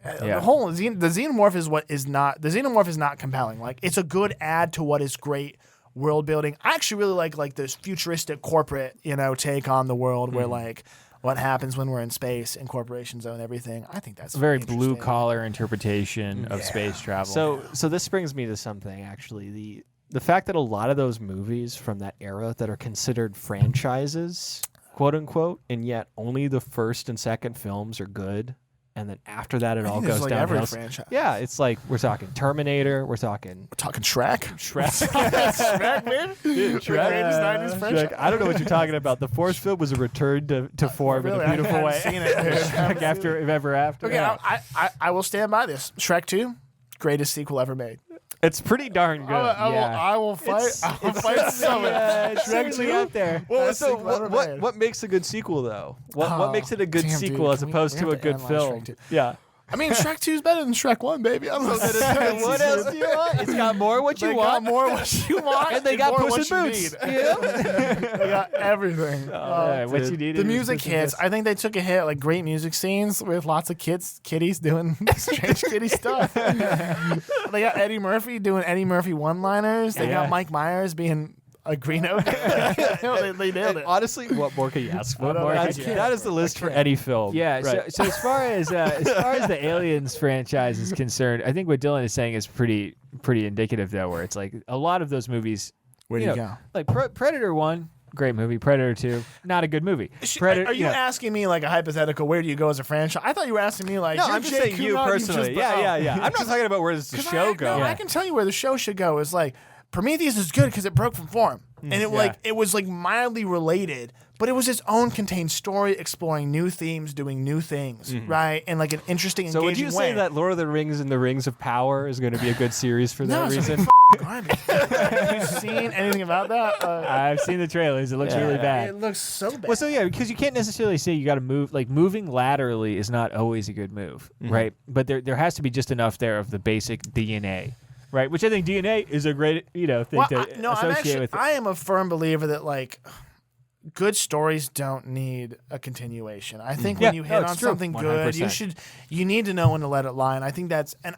Yeah. The whole the xenomorph the xenomorph is not compelling. Like it's a good add to what is great world building. I actually really like this futuristic corporate, take on the world where like what happens when we're in space and corporations own everything. I think that's A very interesting. blue collar interpretation of space travel. So this brings me to something actually. The fact that a lot of those movies from that era that are considered franchises, quote unquote, and yet only the first and second films are good, and then after that it all think it's goes like every downhill. franchise. Yeah, it's like we're talking Terminator, we're talking We're talking Shrek. Shrek. Shrek, man. Dude, The greatest 90s franchise. Shrek. I don't know what you're talking about. The fourth film was a return to form Really, in a beautiful I way. haven't seen it, dude. Shrek after ever after. Okay, I will stand by this. Shrek 2, greatest sequel ever made. It's pretty darn good. I will fight. I will fight someone. Shrek Shrek 2? up there. Well, Best so sequel ever what made. what makes a good sequel though? What makes it a good damn, dude. sequel as Can we- opposed we to have a to good analyze film? Shrek 2. Yeah. I mean, Shrek 2 is better than Shrek 1, baby. I'm not What else do you want? It's got more what you They want. got more what you want, And they got more Puss what in you Boots. need. Yeah. They got everything. Yeah, what you needed The was music Puss in hits. Boots. I think they took a hit, like great music scenes with lots of kitties doing strange kitty stuff. They got Eddie Murphy doing Eddie Murphy one-liners. They Yeah. got Mike Myers being a green ogre. they nailed it. Honestly, what more can you ask for? What more That's- could you that is the list for any film. Yeah, Right. so as far as the Aliens franchise is concerned, I think what Dylan is saying is pretty indicative though, where it's like a lot of those movies. Where do you go? Like Predator 1, great movie. Predator 2, not a good movie. Predator, Are you asking me like a hypothetical? Where do you go as a franchise? I thought you were asking me like. No, you're I'm just Jake saying you Coonradt, personally. just- Yeah. I'm not talking about where does the show go. No, I can tell you where the show should go. Is like Prometheus is good because it broke from form, and it was like mildly related, but it was its own contained story, exploring new themes, doing new things, right, and like an interesting. So would you engaging say way. that Lord of the Rings and the Rings of Power is going to be a good series for No, that it's reason? garbage. Have you seen anything about that? I've seen the trailers. It looks really bad. It looks so bad. Well, so yeah, because you can't necessarily say you got to move. Like moving laterally is not always a good move, right? But there has to be just enough there of the basic DNA, right? Which I think DNA is a great thing to associate with. I am a firm believer that like good stories don't need a continuation. I think when you hit it's on true. something good, 100%. you need to know when to let it lie. And I think that's and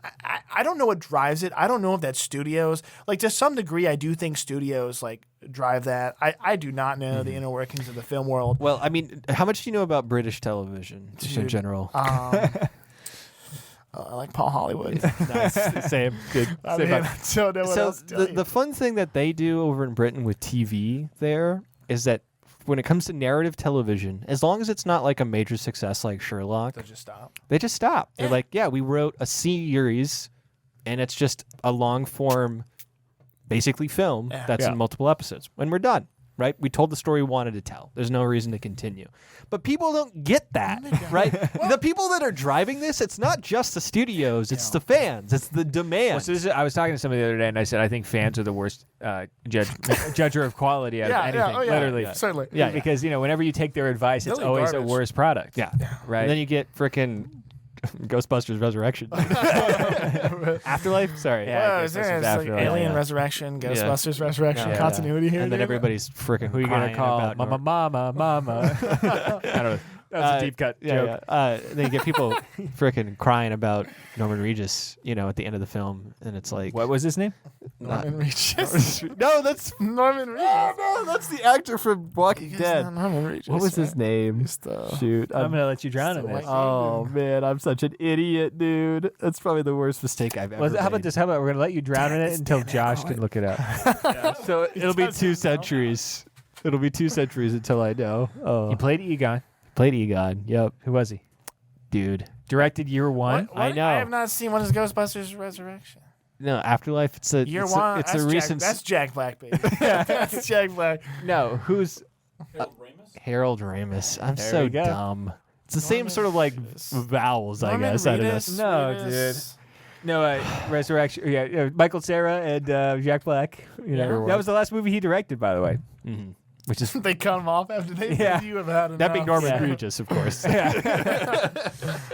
I don't know what drives it. I don't know if that's studios. Like to some degree, I do think studios like drive that. I do not know the inner workings of the film world. Well, I mean, how much do you know about British television, just in Dude, general? I like Paul Hollywood. Nice. Same. Good. I Same mean, vibe. I don't know what So else to tell you. the fun thing that they do over in Britain with TV there is that when it comes to narrative television, as long as it's not like a major success like Sherlock, They'll just stop. they just stop. They're like, yeah, we wrote a series, and it's just a long form, basically film that's in multiple episodes. When we're done, right? We told the story we wanted to tell. There's no reason to continue. But people don't get that, right? The people that are driving this, it's not just the studios, it's the fans, it's the demand. Well, so I was talking to somebody the other day, and I said I think fans are the worst judger of quality out of anything, literally. Certainly. Yeah, because whenever you take their advice, it's They'll eat always garbage. a worse product. Yeah. Right. And then you get frickin' Ghostbusters Resurrection. Afterlife? Sorry. Yeah. Well, Ghostbusters it's like Afterlife, Alien yeah. Resurrection, Ghostbusters Resurrection, Yeah. continuity here. And then dude. everybody's frickin' Who are you gonna crying call? about Mama. I don't know. That was a deep cut joke. They get people freaking crying about Norman Regis, at the end of the film, and it's like, What was his name? Norman Regis. no, that's Norman Regis. no, that's the actor from Walking He's Dead. not Norman Regis. What was his right? name? He's the- Shoot, I'm gonna let you drown in the this. white- Oh man, I'm such an idiot, dude. That's probably the worst mistake I've ever Well, made. how about this? How about we're gonna let you drown in it until Josh can look it up. So it'll be doesn't 2 know. centuries. It'll be 2 centuries until I know. Oh, He played Egon. played Egon. Yep, Who was he? dude. Directed Year One. What? I know. I have not seen What is Ghostbusters Resurrection. No, Afterlife. It's a Year it's one. A, it's that's a recent. That's Jack Black, baby. That's Jack Black. No, who's Harold Ramis? Harold Ramis? I'm There so we go. dumb. It's the same Norman sort of like Reedus. vowels, I Norman guess. Out of Reedus, this. No, Reedus. No, Resurrection. Yeah, Michael Cera and Jack Black. Yeah. That was the last movie he directed, by the way. Mhm. Which is They cut him off after they Yeah. you have had enough. That being Norman Yeah. Regis, of course.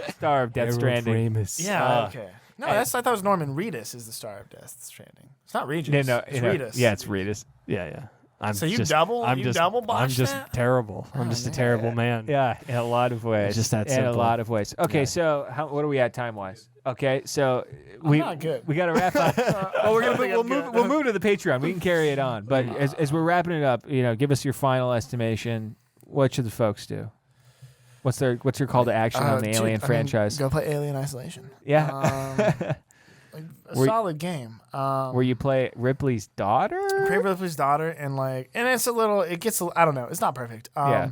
star of Death Stranding. Ramis. Yeah. Okay. No, I thought it was Norman Reedus is the star of Death Stranding. It's not Regis. No, it's you know, Reedus. Yeah, it's Reedus. Yeah. I'm So you just, double- I'm you just, double I'm botched just that? terrible. I'm just a terrible man. Yeah, in a lot of ways. It's just that In simple. a lot of ways. Okay, Yeah. so what are we at time wise? Okay, so I'm not good. we got to wrap up. Well, we'll move to the Patreon. We can carry it on, but as we're wrapping it up, give us your final estimation. What should the folks do? What's your call to action on the Alien franchise? Go play Alien Isolation. Yeah, A Were- solid game. where you play Ripley's daughter. Play Ripley's daughter and it's I don't know. It's not perfect. Yeah.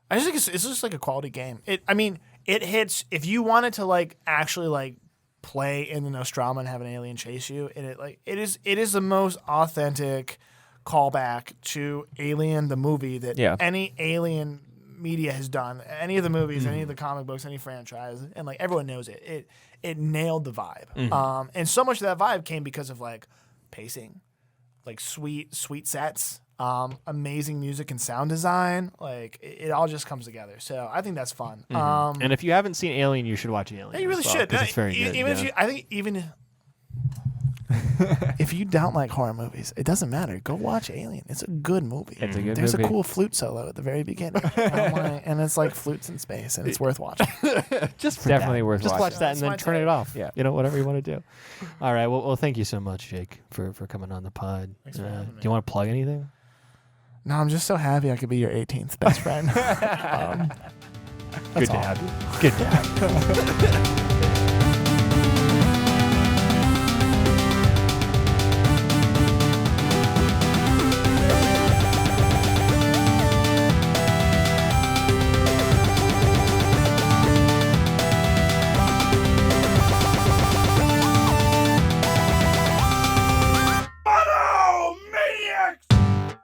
I just think it's just like a quality game. It hits if you wanted to actually play in the Nostromo and have an alien chase you, and it is the most authentic callback to Alien the movie that any Alien media has done. Any of the movies, any of the comic books, any franchise, and everyone knows it. It nailed the vibe. And so much of that vibe came because of pacing, sweet sets, amazing music and sound design. It all just comes together. So I think that's fun. And if you haven't seen Alien, you should watch Alien. Yeah, you really as well, should. 'cause it's very good. Even if you don't like horror movies, it doesn't matter. Go watch Alien. It's a good movie. It's a good There's movie. a cool flute solo at the very beginning, and it's flutes in space, and it's worth watching. Just for Definitely that. worth Just watching. watch that That's and then my turn it take. off. Yeah. Whatever you want to do. All right. Well, thank you so much, Jake, for coming on the pod. Thanks for having Do me. you want to plug anything? No, I'm just so happy I could be your 18th best friend. Good to have you. Good to have you.